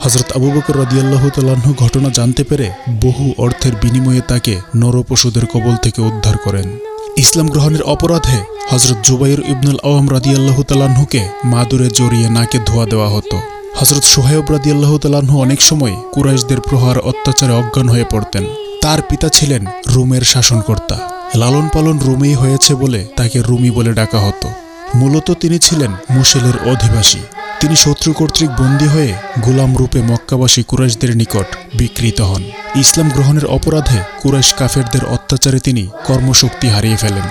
হযরত আবু বকর রাদিয়াল্লাহু তাআলা আনহু ঘটনা জানতে পেরে বহু অর্থের বিনিময়ে তাকে নরপশুদের কবল থেকে উদ্ধার করেন। ইসলাম গ্রহণের অপরাধে হযরত জুবাইর ইবনুল আওয়াম রাদিয়াল্লাহু তাআলা আনহুকে মাদুরে জড়িয়ে নাকে ধোয়া দেওয়া হতো। হযরত সুহায়ব রাদিয়াল্লাহু তাআলা আনহু অনেক সময় কুরাইশদের প্রহার অত্যাচারে অজ্ঞান হয়ে পড়তেন। তার পিতা ছিলেন রুমের শাসনকর্তা। লালন পালন রুমেই হয়েছে বলে তাকে রুমি বলে ডাকা হতো। মূলত তিনি ছিলেন মুশিলের অধিবাসী। তিনি শত্রু কর্তৃক বন্দী হয়ে গোলাম রূপে মক্কাবাসী কুরাইশদের নিকট বিক্রিত হন। ইসলাম গ্রহণের অপরাধে কুরাইশ কাফেরদের অত্যাচারে তিনি কর্মশক্তি হারিয়ে ফেলেন।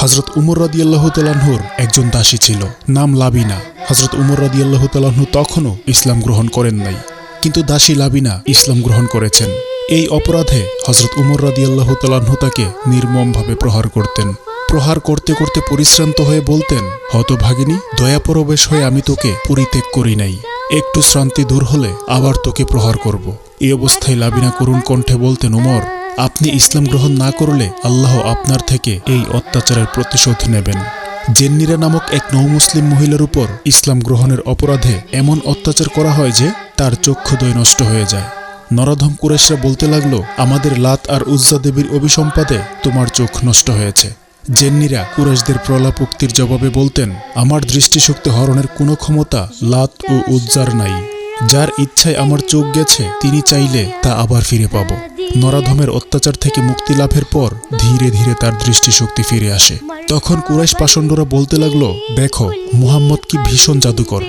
হযরত উমর রাদিয়াল্লাহু তাআলা আনহুর একজন দাসী ছিল, নাম লাবিনা। হযরত উমর রাদিয়াল্লাহু তাআলা আনহু তখনও ইসলাম গ্রহণ করেন নাই, কিন্তু দাসী লাবিনা ইসলাম গ্রহণ করেছেন। এই অপরাধে হযরত উমর রাদিয়াল্লাহু তাআলা আনহু তাকে নির্মমভাবে প্রহার করতেন। প্রহার করতে করতে পরিশ্রান্ত হয়ে বলতেন, হতভাগিনী, দয়াপরবেশ হয়ে আমি তোকে পরিত্যাগ করি নাই। একটু শ্রান্তি দূর হলে আবার তোকে প্রহার করব। এই অবস্থায় লাবিনা করুণ কণ্ঠে বলতেন, উমর, আপনি ইসলাম গ্রহণ না করলে আল্লাহ আপনার থেকে এই অত্যাচারের প্রতিশোধ নেবেন। জেন্নিরা নামক এক নৌমুসলিম মহিলার উপর ইসলাম গ্রহণের অপরাধে এমন অত্যাচার করা হয় যে তার চক্ষুদ্বয় নষ্ট হয়ে যায়। নরাধম কুরাইশরা বলতে লাগলো, আমাদের লাত আর উজ্জা দেবীর অভিসম্পাদে তোমার চোখ নষ্ট হয়েছে। জেন্নিরা কুরাইশদের প্রলাপোক্তির জবাবে বলতেন, আমার দৃষ্টিশক্তি হরণের কোনো ক্ষমতা লাত ও উজ্জার নাই। যার ইচ্ছায় আমার চোখ গেছে তিনি চাইলে তা আবার ফিরে পাব। নরাধমের অত্যাচার থেকে মুক্তি লাভের পর ধীরে ধীরে তার দৃষ্টিশক্তি ফিরে আসে। তখন কুরাইশ পাষণ্ডরা বলতে লাগলো, দেখো, মুহাম্মদ কি ভীষণ জাদুকর,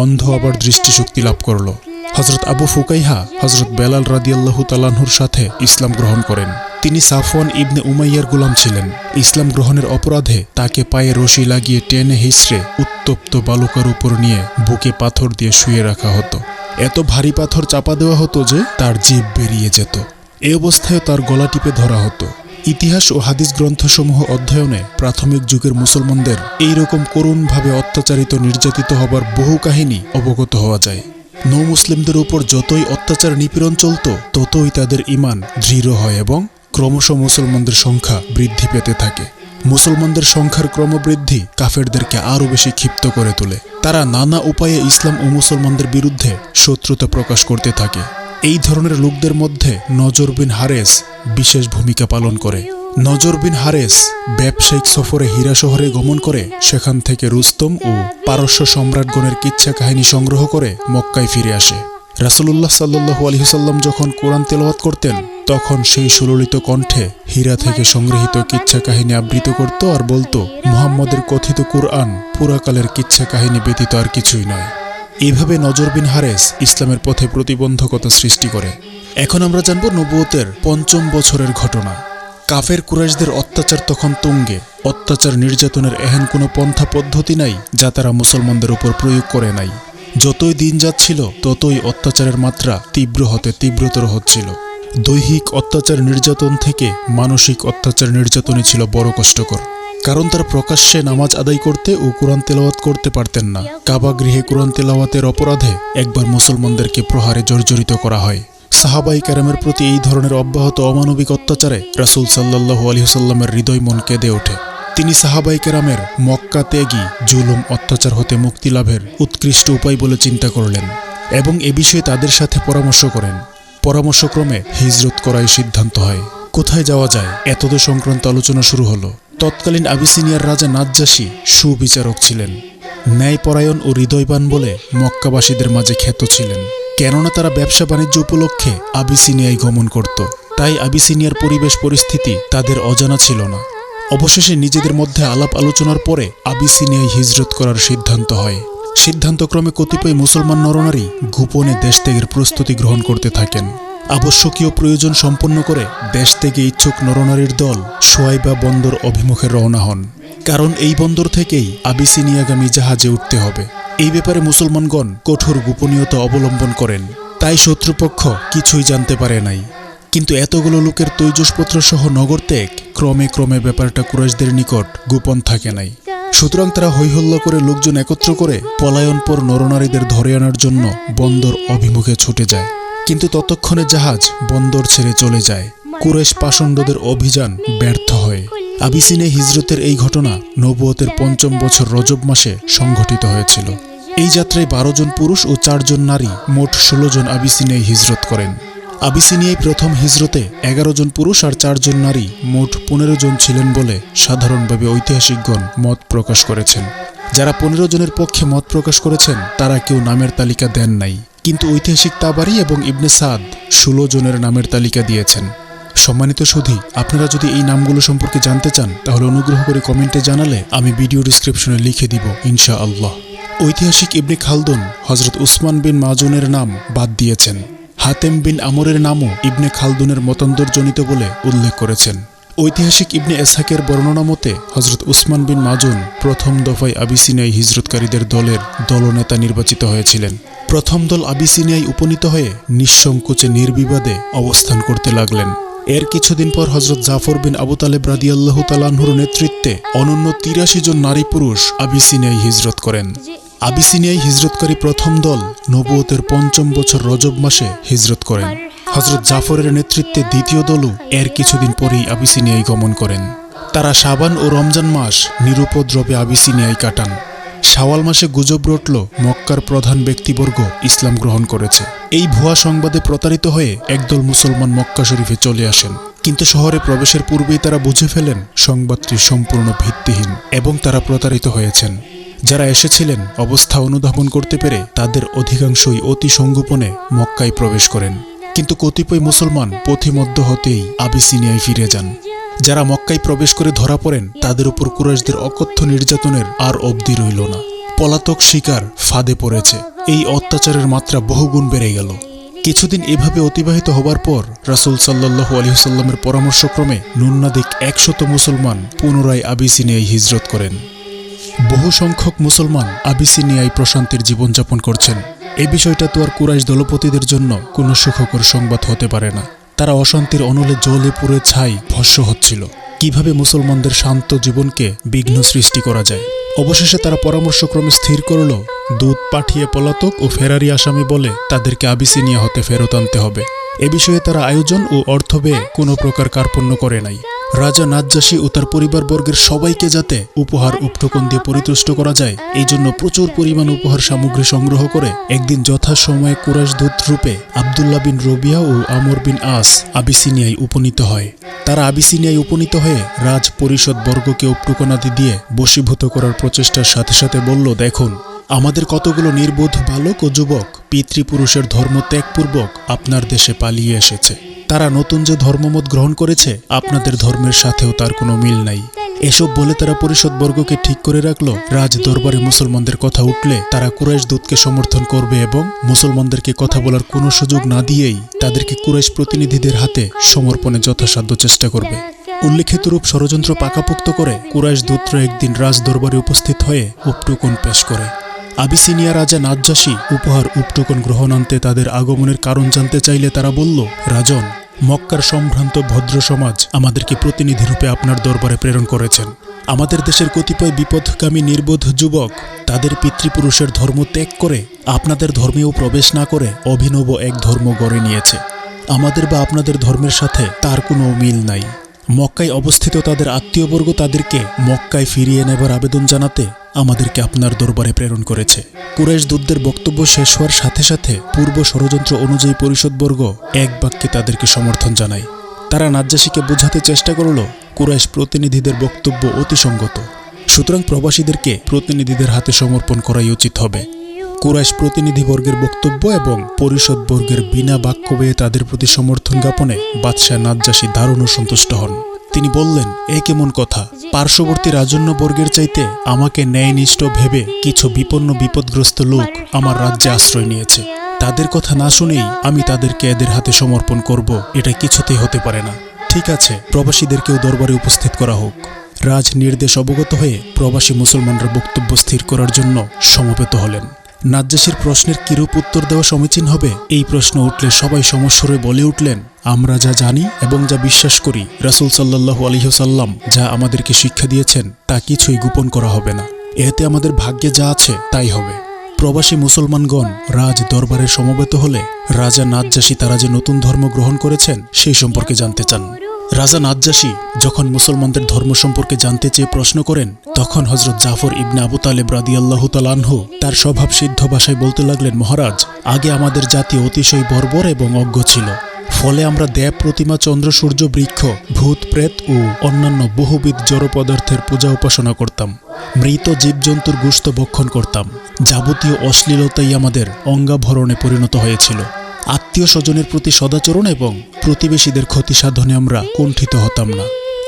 অন্ধ আবার দৃষ্টিশক্তি লাভ করলো। হযরত আবু ফুকাইহা হযরত বেলাল রাদিয়াল্লাহু তাআলা আনহুর সাথে ইসলাম গ্রহণ করেন। তিনি সাফওয়ান ইবনে উমাইয়ার গোলাম ছিলেন। ইসলাম গ্রহণের অপরাধে তাকে পায়ে রশি লাগিয়ে টেনে হিঁচড়ে উত্তপ্ত বালুকার উপর নিয়ে বুকে পাথর দিয়ে শুয়ে রাখা হতো। এত ভারী পাথর চাপা দেওয়া হতো যে তার জিভ বেরিয়ে যেত। এই অবস্থায় তার গলা টিপে ধরা হতো। ইতিহাস ও হাদিস গ্রন্থসমূহ অধ্যয়নে প্রাথমিক যুগের মুসলমানদের এইরকম করুণভাবে অত্যাচারিত নির্যাতিত হবার বহু কাহিনী অবগত হওয়া যায়। নৌ মুসলিমদের উপর যতই অত্যাচার নিপীড়ন চলত ততই তাদের ঈমান দৃঢ় হয় এবং ক্রমশ মুসলমানদের সংখ্যা বৃদ্ধি পেতে থাকে। মুসলমানদের সংখ্যার ক্রমবৃদ্ধি কাফেরদেরকে আরও বেশি ক্ষিপ্ত করে তোলে। তারা নানা উপায়ে ইসলাম ও মুসলমানদের বিরুদ্ধে শত্রুতা প্রকাশ করতে থাকে। এই ধরনের লোকদের মধ্যে নজর বিন হারেস বিশেষ ভূমিকা পালন করে। নজর বিন হারেস ব্যবসায়িক সফরে হীরা শহরে গমন করে সেখান থেকে রুস্তম ও পারস্য সম্রাটগণের কিচ্ছা কাহিনী সংগ্রহ করে মক্কায় ফিরে আসে। রাসূলুল্লাহ সাল্লাল্লাহু আলাইহি ওয়াসাল্লাম যখন কোরআন তেলাওয়াত করতেন তখন সেই সুললিত কণ্ঠে হীরা থেকে সংগৃহীত কিচ্ছা কাহিনী আবৃত করত আর বলতো, মুহাম্মদের কথিত কোরআন পুরাকালের কিচ্ছা কাহিনী ব্যতীত আর কিছুই নয়। এইভাবে নজর বিন হারেস ইসলামের পথে প্রতিবন্ধকতা সৃষ্টি করে। এখন আমরা জানব নবুয়তের ৫ম বছরের ঘটনা। কাফের কুরাইশদের অত্যাচার তখন তুঙ্গে। অত্যাচার নির্যাতনের এহেন কোনো পন্থা পদ্ধতি নাই যা তারা মুসলমানদের উপর প্রয়োগ করে নাই। যতই দিন যাচ্ছিল ততই অত্যাচারের মাত্রা তীব্র হতে তীব্রতর হচ্ছিল। দৈহিক অত্যাচার নির্যাতন থেকে মানসিক অত্যাচার নির্যাতনই ছিল বড় কষ্টকর, কারণ তারা প্রকাশ্যে নামাজ আদায় করতে ও কোরআন তেলাওয়াত করতে পারতেন না। কাবা গৃহে কোরআন তেলাওয়াতের অপরাধে একবার মুসলমানদেরকে প্রহারে জর্জরিত করা হয়। সাহাবাই কেরামের প্রতি এই ধরনের অব্যাহত অমানবিক অত্যাচারে রাসূল সাল্লাল্লাহু আলাইহি ওয়াসাল্লামের হৃদয় মন কেঁদে ওঠে। তিনি সাহাবাই কেরামের মক্কা ত্যাগী জুলুম অত্যাচার হতে মুক্তি লাভের উৎকৃষ্ট উপায় বলে চিন্তা করলেন এবং এ বিষয়ে তাদের সাথে পরামর্শ করেন। পরামর্শক্রমে হিজরত করাই সিদ্ধান্ত হয়। কোথায় যাওয়া যায় এতদ সংক্রান্ত আলোচনা শুরু হলো। তৎকালীন আবিসিনিয়ার রাজা নাজ্জাশী সুবিচারক ছিলেন, ন্যায়পরায়ণ ও হৃদয়বান বলে মক্কাবাসীদের মাঝে খ্যাত ছিলেন। কেননা তারা ব্যবসা বাণিজ্য উপলক্ষে আবিসিনিয়ায় গমন করত, তাই আবিসিনিয়ার পরিবেশ পরিস্থিতি তাদের অজানা ছিল না। অবশেষে নিজেদের মধ্যে আলাপ আলোচনার পরে আবিসিনিয়ায় হিজরত করার সিদ্ধান্ত হয়। সিদ্ধান্তক্রমে কতিপয় মুসলমান নরনারী গোপনে দেশ ত্যাগের প্রস্তুতি গ্রহণ করতে থাকেন। আবশ্যকীয় প্রয়োজন সম্পন্ন করে দেশ থেকে ইচ্ছুক নরনারীর দল সোয়াইবা বন্দর অভিমুখে রওনা হন, কারণ এই বন্দর থেকেই আবিসিনিয়াগামী জাহাজে উঠতে হবে। এই ব্যাপারে মুসলমানগণ কঠোর গোপনীয়তা অবলম্বন করেন, তাই শত্রুপক্ষ কিছুই জানতে পারে নাই। কিন্তু এতগুলো লোকের তৈজসপত্র সহ নগর ত্যাগ ক্রমে ক্রমে ব্যাপারটা কুরাইশদের নিকট গোপন থাকে নাই। সুতরাং তারা হৈহল্লা করে লোকজন একত্র করে পলায়নপর নরনারীদের ধরে আনার জন্য বন্দর অভিমুখে ছুটে যায়। কিন্তু ততক্ষণে জাহাজ বন্দর ছেড়ে চলে যায়। কুরাইশ পাষণ্ডদের অভিযান ব্যর্থ হয়। আবিসিনিয়া হিজরতের এই ঘটনা নবুয়তের ৫ম বছর রজব মাসে সংঘটিত হয়েছিল। এই যাত্রায় ১২ জন পুরুষ ও ৪ জন নারী মোট ১৬ জন আবিসিনিয়ায় হিজরত করেন। আবিসিনিয়ায় প্রথম হিজরতে ১১ জন পুরুষ আর ৪ জন নারী মোট ১৫ জন ছিলেন বলে সাধারণভাবে ঐতিহাসিকগণ মত প্রকাশ করেছেন। যারা ১৫ জনের পক্ষে মত প্রকাশ করেছেন তারা কেউ নামের তালিকা দেন নাই, কিন্তু ঐতিহাসিক তাবারি এবং ইবনে সাদ ১৬ জনের নামের তালিকা দিয়েছেন। সম্মানিত সুধী, আপনারা যদি এই নামগুলো সম্পর্কে জানতে চান তাহলে অনুগ্রহ করে কমেন্টে জানালে আমি ভিডিও ডিসক্রিপশনে লিখে দিব ইনশাআল্লাহ। ঐতিহাসিক ইবনে খালদুন হযরত উসমান বিন মাজুনের নাম বাদ দিয়েছেন। হাতেম বিন আমরের নামও ইবনে খালদুনের মতান্তরজনিত বলে উল্লেখ করেছেন। ঐতিহাসিক ইবনে ইসহাকের বর্ণনা মতে হযরত উসমান বিন মাজুন প্রথম দফায় আবিসিনিয়ায় হিজরতকারীদের দলের দলনেতা নির্বাচিত হয়েছিলেন। প্রথম দল আবিসিনিয়ায় উপনীত হয়ে নিঃসংকোচে নির্বিবাদে অবস্থান করতে লাগলেন। এর কিছুদিন পর হযরত জাফর বিন আবু তালেব রাদিয়াল্লাহু তাআলা আনহুর নেতৃত্বে অনন্য ৮৩ জন নারী পুরুষ আবিসিনিয়ায় হিজরত করেন। আবিসিনিয়ায় হিজরতকারী প্রথম দল নবুয়তের ৫ম বছর রজব মাসে হিজরত করেন। হযরত জাফরের নেতৃত্বে দ্বিতীয় দলও এর কিছুদিন পরেই আবিসিনিয়ায় গমন করেন। তারা শাবান ও রমজান মাস নিরুপদ্রবে আবিসিনিয়ায় কাটান। শাওয়াল মাসে গুজব রটল মক্কার প্রধান ব্যক্তিবর্গ ইসলাম গ্রহণ করেছে। এই ভুয়া সংবাদে প্রতারিত হয়ে একদল মুসলমান মক্কা শরীফে চলে আসেন, কিন্তু শহরে প্রবেশের পূর্বেই তারা বুঝে ফেলেন সংবাদটি সম্পূর্ণ ভিত্তিহীন এবং তারা প্রতারিত হয়েছেন। যারা এসেছিলেন অবস্থা অনুধাবন করতে পেরে তাদের অধিকাংশই অতি সংগোপনে মক্কায় প্রবেশ করেন, কিন্তু কতিপয় মুসলমান পথিমধ্য হতেই আবিসিনিয়ায় ফিরে যান। যারা মক্কায় প্রবেশ করে ধরা পড়েন তাদের উপর কুরাইশদের অকথ্য নির্যাতনের আর অবধি রইল না। পলাতক শিকার ফাঁদে পড়েছে। এই অত্যাচারের মাত্রা বহুগুণ বেড়ে গেল। কিছুদিন এভাবে অতিবাহিত হবার পর রাসূল সাল্লাল্লাহু আলাইহি ওয়াসাল্লামের পরামর্শক্রমে ন্যূনাধিক ১০০ মুসলমান পুনরায় আবিসিনিয়ায় হিজরত করেন। বহু সংখ্যক মুসলমান আবিসিনিয়ায় প্রশান্তির জীবনযাপন করছেন। এই বিষয়টা তো আর কুরাইশ দলপতিদের জন্য কোনো সুখকর সংবাদ হতে পারে না। তারা অশান্তির অনলে জ্বলে পুড়ে ছাই ভস্ম হচ্ছিল। কিভাবে মুসলমানদের শান্ত জীবনকে বিঘ্ন সৃষ্টি করা যায়। অবশেষে তারা পরামর্শক্রমে স্থির করল দূত পাঠিয়ে পলাতক ও ফেরারি আসামি বলে তাদেরকে আবিসিনিয়া হতে ফেরত আনতে হবে। এ বিষয়ে তারা আয়োজন ও অর্থ ব্যয়ে কোনো প্রকার কার্পণ্য করে নাই। রাজা নাজ্জাশী ও তার পরিবারবর্গের সবাইকে যাতে উপহার উপঢৌকন দিয়ে পরিতুষ্ট করা যায় এই জন্য প্রচুর পরিমাণ উপহার সামগ্রী সংগ্রহ করে একদিন যথাসময়ে কুরাইশ দূত রূপে আব্দুল্লাহ বিন রবিয়া ও আমর বিন আস আবিসিনিয়ায় উপনীত হয়। তারা আবিসিনিয়ায় উপনীত হয়ে রাজ পরিষদ বর্গকে উপঢৌকনাদি দিয়ে বশীভূত করার প্রচেষ্টার সাথে সাথে বলল, দেখুন, আমাদের কতগুলো নির্বোধ বালক ও যুবক পিতৃপুরুষের ধর্ম ত্যাগপূর্বক আপনার দেশে পালিয়ে এসেছে। তারা নতুন যে ধর্মমত গ্রহণ করেছে আপনাদের ধর্মের সাথেও তার কোনো মিল নাই। এসব বলে তারা পরিষদবর্গকে ঠিক করে রাখল রাজ দরবারে মুসলমানদের কথা উঠলে তারা কুরাইশ দূতকে সমর্থন করবে এবং মুসলমানদেরকে কথা বলার কোনো সুযোগ না দিয়েই তাদেরকে কুরাইশ প্রতিনিধিদের হাতে সমর্পণে যথাসাধ্য চেষ্টা করবে। উল্লেখিতরূপ ষড়যন্ত্র পাকাপোক্ত করে কুরাইশ দূতরা একদিন রাজ দরবারে উপস্থিত হয়ে উপঢৌকন পেশ করে। আবিসিনিয়া রাজা নাজ্জাশী উপহার উপঢৌকন গ্রহণান্তে তাদের আগমনের কারণ জানতে চাইলে তারা বলল, রাজন, মক্কার সম্ভ্রান্ত ভদ্র সমাজ আমাদেরকে প্রতিনিধি রূপে আপনার দরবারে প্রেরণ করেছেন। আমাদের দেশের কতিপয় বিপথগামী নির্বোধ যুবক তাদের পিতৃপুরুষের ধর্ম ত্যাগ করে আপনাদের ধর্মেও প্রবেশ না করে অভিনব এক ধর্ম গড়ে নিয়েছে। আমাদের বা আপনাদের ধর্মের সাথে তার কোনো মিল নাই। মক্কায় অবস্থিত তাদের আত্মীয়বর্গ তাদেরকে মক্কায় ফিরিয়ে নেবার আবেদন জানাতে আমাদেরকে আপনার দরবারে প্রেরণ করেছে। কুরাইশ দূতদের বক্তব্য শেষ হওয়ার সাথে সাথে পূর্ব ষড়যন্ত্র অনুযায়ী পরিষদবর্গ এক বাক্যে তাদেরকে সমর্থন জানায়। তারা নাজ্জাশীকে বোঝাতে চেষ্টা করল কুরাইশ প্রতিনিধিদের বক্তব্য অতিসঙ্গত, সুতরাং প্রবাসীদেরকে প্রতিনিধিদের হাতে সমর্পণ করাই উচিত হবে। কুরাইশ প্রতিনিধিবর্গের বক্তব্য এবং পরিষদবর্গের বিনা বাক্য বেয়ে তাদের প্রতি সমর্থন জ্ঞাপনে বাদশাহ নাজ্জাশী দারুণ সন্তুষ্ট হন। তিনি বললেন, এ কেমন কথা? পার্শ্ববর্তী রাজন্যবর্গের চাইতে আমাকে ন্যায়নিষ্ঠ ভেবে কিছু বিপন্ন বিপদগ্রস্ত লোক আমার রাজ্যে আশ্রয় নিয়েছে। তাদের কথা না শুনেই আমি তাদেরকে এদের হাতে সমর্পণ করব, এটা কিছুতেই হতে পারে না। ঠিক আছে, প্রবাসীদেরকেও দরবারে উপস্থিত করা হোক। রাজ নির্দেশ অবগত হয়ে প্রবাসী মুসলমানরা বক্তব্য স্থির করার জন্য সমবেত হলেন। নাজ্জাশীর প্রশ্নের কিরূপ উত্তর দেওয়া সমীচীন হবে এই প্রশ্ন উঠলে সবাই সমস্বরে বলে উঠলেন, আমরা যা জানি এবং যা বিশ্বাস করি রাসূল সাল্লাল্লাহু আলাইহি ওয়াসাল্লাম যা আমাদেরকে শিক্ষা দিয়েছেন তা কিছুই গোপন করা হবে না। এতে আমাদের ভাগ্যে যা আছে তাই হবে। প্রবাসী মুসলমানগণ রাজ দরবারে সমবেত হলে রাজা নাজ্জাশী তারা যে নতুন ধর্ম গ্রহণ করেছেন সেই সম্পর্কে জানতে চান। রাজা নাজ্জাশী যখন মুসলমানদের ধর্ম সম্পর্কে জানতে চেয়ে প্রশ্ন করেন, তখন হযরত জাফর ইবনে আবু তালেব রাদিয়াল্লাহু তাআলা আনহু তার স্বভাবসিদ্ধ ভাষায় বলতে লাগলেন, মহারাজ, আগে আমাদের জাতি অতিশয় বর্বর এবং অজ্ঞ ছিল। ফলে আমরা দেব প্রতিমা, চন্দ্র, সূর্য, বৃক্ষ, ভূত, প্রেত ও অন্যান্য বহুবিধ জড় পদার্থের পূজা উপাসনা করতাম। মৃত জীবজন্তুর গোশত ভক্ষণ করতাম। যাবতীয় অশ্লীলতাই আমাদের অঙ্গাভরণে পরিণত হয়েছিল। আত্মীয় স্বজনের প্রতি সদাচরণ এবং প্রতিবেশীদের ক্ষতি সাধনে আমরা কুণ্ঠিত হতাম না।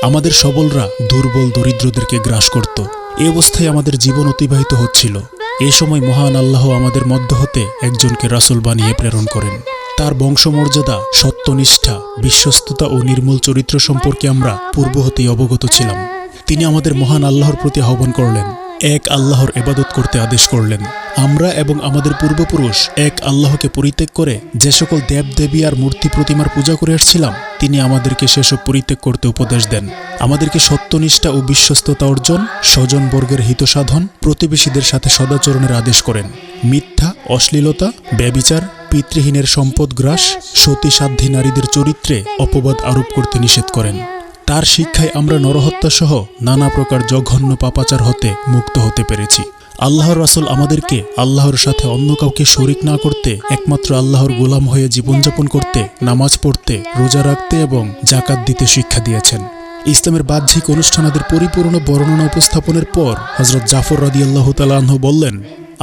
আমাদের সবলরা দুর্বল দরিদ্রদেরকে গ্রাস করত। এ অবস্থায় আমাদের জীবন অতিবাহিত হচ্ছিল। এ সময় মহান আল্লাহ আমাদের মধ্য হতে একজনকে রাসূল বানিয়ে প্রেরণ করেন। তার বংশমর্যাদা, সত্যনিষ্ঠা, বিশ্বস্ততা ও নির্মল চরিত্র সম্পর্কে আমরা পূর্ব হতেই অবগত ছিলাম। তিনি আমাদের মহান আল্লাহর প্রতি আহ্বান করলেন, এক আল্লাহর ইবাদত করতে আদেশ করলেন। আমরা এবং আমাদের পূর্বপুরুষ এক আল্লাহকে পরিত্যাগ করে যে সকল দেবদেবী আর মূর্তি প্রতিমার পূজা করে আসছিলাম, তিনি আমাদেরকে সেসব পরিত্যাগ করতে উপদেশ দেন। আমাদেরকে সত্যনিষ্ঠা ও বিশ্বস্ততা অর্জন, স্বজনবর্গের হিত সাধন, প্রতিবেশীদের সাথে সদাচরণের আদেশ করেন। মিথ্যা, অশ্লীলতা, ব্যভিচার, পিতৃহীনের সম্পদ গ্রাস, সতীসাধ্যী নারীদের চরিত্রে অপবাদ আরোপ করতে নিষেধ করেন। তার শিক্ষায় আমরা নরহত্যা সহ নানা প্রকার জঘন্য পাপাচার হতে মুক্ত হতে পেরেছি। আল্লাহর রাসূল আমাদেরকে আল্লাহর সাথে অন্য কাউকে শরিক না করতে, একমাত্র আল্লাহর গোলাম হয়ে জীবনযাপন করতে, নামাজ পড়তে, রোজা রাখতে এবং যাকাত দিতে শিক্ষা দিয়েছেন। ইসলামের বাহ্যিক অনুষ্ঠানাদির পরিপূর্ণ বর্ণনা উপস্থাপনের পর হযরত জাফর রাদিয়াল্লাহু তাআলা আনহু বললেন,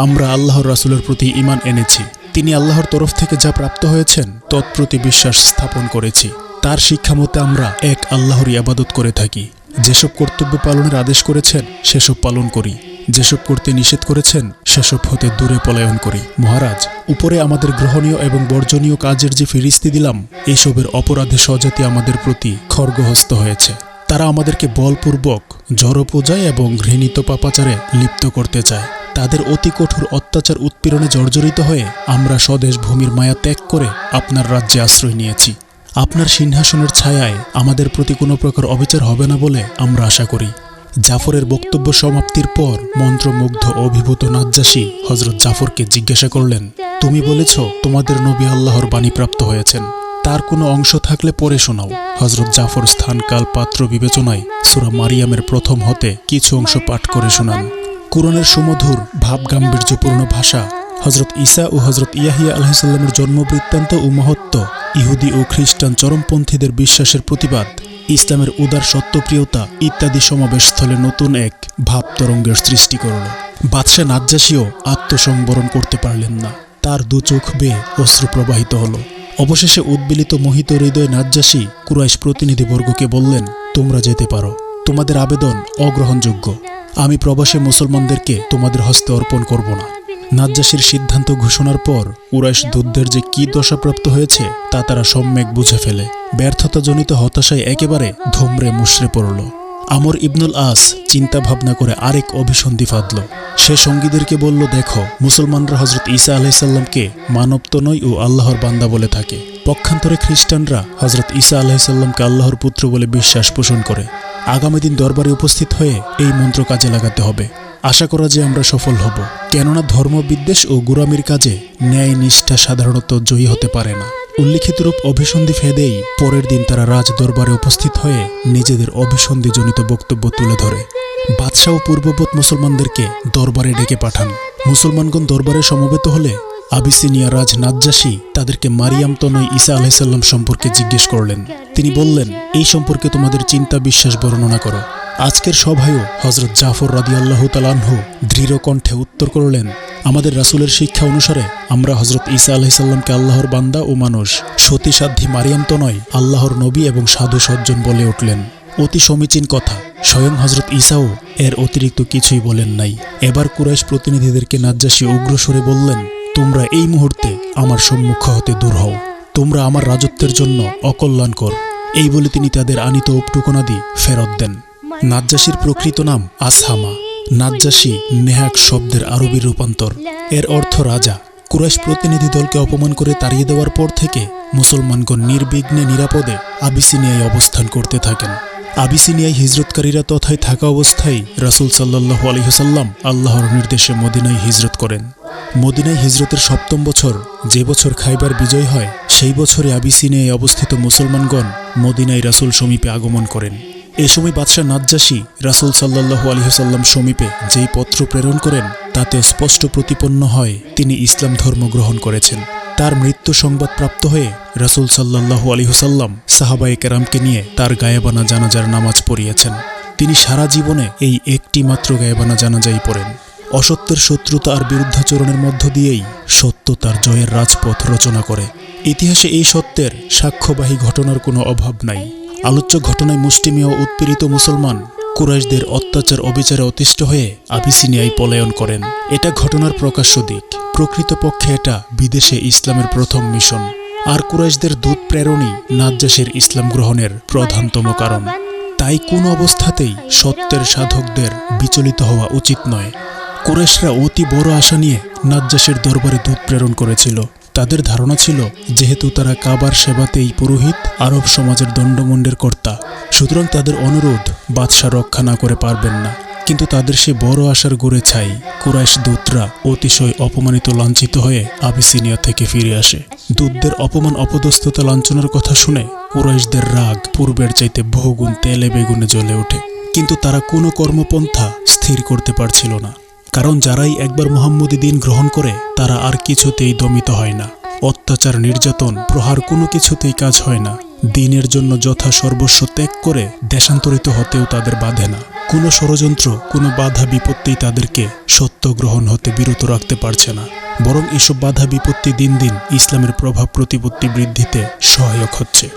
আমরা আল্লাহর রাসূলের প্রতি ঈমান এনেছি। তিনি আল্লাহর তরফ থেকে যা প্রাপ্ত হয়েছেন তৎপ্রতি বিশ্বাস স্থাপন করেছি। তার শিক্ষা মতে আমরা এক আল্লাহর ইবাদত করে থাকি। যেসব কর্তব্য পালনের আদেশ করেছেন সেসব পালন করি, যেসব করতে নিষেধ করেছেন সেসব হতে দূরে পলায়ন করি। মহারাজ, উপরে আমাদের গ্রহণীয় এবং বর্জনীয় কাজের যে ফিরিস্তি দিলাম, এইসবের অপরাধে স্বজাতি আমাদের প্রতি খড়গহস্ত হয়েছে। তারা আমাদেরকে বলপূর্বক জড়পূজায় এবং ঘৃণিত পাপাচারে লিপ্ত করতে চায়। তাদের অতি কঠোর অত্যাচার উৎপীড়নে জর্জরিত হয়ে আমরা স্বদেশ ভূমির মায়া ত্যাগ করে আপনার রাজ্যে আশ্রয় নিয়েছি। আপনার সিংহাসনের ছায়ায় আমাদের প্রতি কোনো প্রকার অবিচার হবে না বলে আমরা আশা করি। জাফরের বক্তব্য সমাপ্তির পর মন্ত্রমুগ্ধ অভিভূত নাজ্জাশী হযরত জাফরকে জিজ্ঞাসা করলেন, তুমি বলেছ তোমাদের নবী আল্লাহর বাণী প্রাপ্ত হয়েছেন, তার কোনো অংশ থাকলে পড়ে শোনাও। হযরত জাফর স্থান কাল পাত্র বিবেচনায় সূরা মারিয়ামের প্রথম হতে কিছু অংশ পাঠ করে শোনান। কুরআনের সুমধুর ভাবগাম্ভীর্যপূর্ণ ভাষা, হযরত ঈসা ও হযরত ইয়াহিয়া আলাইহিস সালামের জন্ম বৃত্তান্ত ও মহত্ব, ইহুদি ও খ্রিস্টান চরমপন্থীদের বিশ্বাসের প্রতিবাদ, ইসলামের উদার সত্যপ্রিয়তা ইত্যাদি সমাবেশস্থলে নতুন এক ভাবতরঙ্গের সৃষ্টি করল। বাদশাহ নাজ্জাশীও আত্মসংবরণ করতে পারলেন না। তার দু চোখ বেয়ে অশ্রু প্রবাহিত হল। অবশেষে উদ্বেলিত মোহিত হৃদয় নাজ্জাশী কুরাইশ প্রতিনিধিবর্গকে বললেন, তোমরা যেতে পারো, তোমাদের আবেদন অগ্রহণযোগ্য। আমি প্রবাসী মুসলমানদেরকে তোমাদের হস্তে অর্পণ করব না। নাজ্জাশীর সিদ্ধান্ত ঘোষণার পর কুরাইশ দূতদের যে কি দশাপ্রাপ্ত হয়েছে তা তারা সম্যক বুঝে ফেলে ব্যর্থতাজনিত হতাশায় একেবারে ধুমড়ে মুষড়ে পড়ল। আমর ইবনুল আস চিন্তা ভাবনা করে আরেক অভিসন্ধি ফাঁদল। সে সঙ্গীদেরকে বলল, দেখো, মুসলমানরা হযরত ঈসা আলাইহিস সালামকে মানব তো নয় ও আল্লাহর বান্দা বলে থাকে। পক্ষান্তরে খ্রিস্টানরা হজরত ঈসা আলাইহিসসালামকে আল্লাহর পুত্র বলে বিশ্বাস পোষণ করে। আগামী দিন দরবারে উপস্থিত হয়ে এই মন্ত্র কাজে লাগাতে হবে। আশা করা যে আমরা সফল হব, কেননা ধর্মবিদ্বেষ ও গোঁড়ামির কাজে ন্যায় নিষ্ঠা সাধারণত জয়ী হতে পারে না। উল্লিখিতরূপ অভিসন্ধি ফেদেই পরের দিন তারা রাজ দরবারে উপস্থিত হয়ে নিজেদের অভিসন্ধিজনিত বক্তব্য তুলে ধরে। বাদশাহ ও পূর্ববর্তী মুসলমানদেরকে দরবারে ডেকে পাঠান। মুসলমানগণ দরবারে সমবেত হলে আবিসিনিয়া রাজ নাজ্জাশী তাদেরকে মারিয়াম তনয় ঈসা আলাইহিসসালাম সম্পর্কে জিজ্ঞেস করলেন। তিনি বললেন, এই সম্পর্কে তোমাদের চিন্তা বিশ্বাস বর্ণনা করো। আজকের সভায়ও হজরত জাফর রাদিয়াল্লাহু তাআলা আনহু দৃঢ় কণ্ঠে উত্তর করলেন, আমাদের রাসূলের শিক্ষা অনুসারে আমরা হজরত ঈসা আলাইহিসসালামকে আল্লাহর বান্দা ও মানুষ, সতীসাধ্যী মারিয়াম তনয় আল্লাহর নবী এবং সাধু সজ্জন বলে উঠলেন। অতি সমীচীন কথা। স্বয়ং হজরত ঈসাও এর অতিরিক্ত কিছুই বলেন নাই। এবার কুরাইশ প্রতিনিধিদেরকে নাজ্জাশী উগ্রস্বরে বললেন, তোমরা এই মুহূর্তে আমার সম্মুখ হতে দূর হও। তোমরা আমার রাজত্বের জন্য অকল্যাণকর। এই বলে তিনি তাদের আনিত উপটুকনাদি ফেরত দেন। নাজ্জাশীর প্রকৃত নাম আসহামা। নাজ্জাশী নেহাক শব্দের আরবি রূপান্তর। এর অর্থ রাজা। কুরাইশ প্রতিনিধি দলকে অপমান করে তাড়িয়ে দেওয়ার পর থেকে মুসলমানগণ নির্বিঘ্নে নিরাপদে আবিসিনিয়ায় অবস্থান করতে থাকেন। আবিসিনিয়ায় হিজরতকারীরা তথায় থাকা অবস্থায় রাসূল সাল্লাল্লাহু আলাইহি ওয়াসাল্লাম আল্লাহর নির্দেশে মদিনায় হিজরত করেন। মদিনায় হিজরতের ৭ম বছর, যে বছর খাইবার বিজয় হয়, সেই বছরে আবিসিনিয়ায় অবস্থিত মুসলমানগণ মদিনায় রাসূল সমীপে আগমন করেন। এ সময় বাদশাহ নাজ্জাশী রাসূল সাল্লাল্লাহু আলাইহি ওয়াসাল্লাম সমীপে যেই পত্র প্রেরণ করেন তাতে স্পষ্ট প্রতিপন্ন হয় তিনি ইসলাম ধর্ম গ্রহণ করেছেন। তার মৃত্যু সংবাদ প্রাপ্ত হয়ে রাসূল সাল্লাল্লাহু আলাইহি ওয়াসাল্লাম সাহাবায়ে কেরামকে নিয়ে তার গায়েবানা জানাজার নামাজ পড়িয়েছেন। তিনি সারা জীবনে এই একটি মাত্র গায়েবানা জানাজাই পড়েন। অসত্যের শত্রুতা আর বিরুদ্ধাচরণের মধ্য দিয়েই সত্য তার জয়ের রাজপথ রচনা করে। ইতিহাসে এই সত্যের সাক্ষ্যবাহী ঘটনার কোনো অভাব নাই। আলোচ্য ঘটনায় মুষ্টিমেয় উৎপীড়িত মুসলমান কুরাইশদের অত্যাচার অবিচারে অতিষ্ঠ হয়ে আবিসিনিয়ায় পলায়ন করেন। এটা ঘটনার প্রকাশ্য দিক। প্রকৃতপক্ষে এটা বিদেশে ইসলামের প্রথম মিশন। আর কুরাইশদের দূত প্রেরণই নাজ্জাশীর ইসলাম গ্রহণের প্রধানতম কারণ। তাই কোনো অবস্থাতেই সত্যের সাধকদের বিচলিত হওয়া উচিত নয়। কুরাইশরা অতি বড় আশা নিয়ে নাজ্জাশীর দরবারে দূত প্রেরণ করেছিল। তাদের ধারণা ছিল, যেহেতু তারা কাবার সেবাতেই পুরোহিত, আরব সমাজের দণ্ডমুণ্ডের কর্তা, সুতরাং তাদের অনুরোধ বাদশা রক্ষা না করে পারবেন না। কিন্তু তাদের সে বড় আশার গোড়ে ছাই। কুরাইশ দূতরা অতিশয় অপমানিত লাঞ্ছিত হয়ে আবিসিনিয়া থেকে ফিরে আসে। দূতদের অপমান অপদস্থতা লাঞ্ছনার কথা শুনে কুরাইশদের রাগ পূর্বের চাইতে বহুগুণ তেলে বেগুনে জ্বলে ওঠে। কিন্তু তারা কোনো কর্মপন্থা স্থির করতে পারছিল না। কারণ যারাই একবার মুহাম্মদী দিন গ্রহণ করে তারা আর কিছুতেই দমিত হয় না। অত্যাচার, নির্যাতন, প্রহার কোনো কিছুতেই কাজ হয় না। দিনের জন্য যথা সর্বস্ব ত্যাগ করে দেশান্তরিত হতেও তাদের বাধে না। কোনো ষড়যন্ত্র, কোনো বাধা বিপত্তি তাদেরকে সত্য গ্রহণ হতে বিরত রাখতে পারছে না। বরং এসব বাধা বিপত্তি দিন দিন ইসলামের প্রভাব প্রতিপত্তি বৃদ্ধিতে সহায়ক হচ্ছে।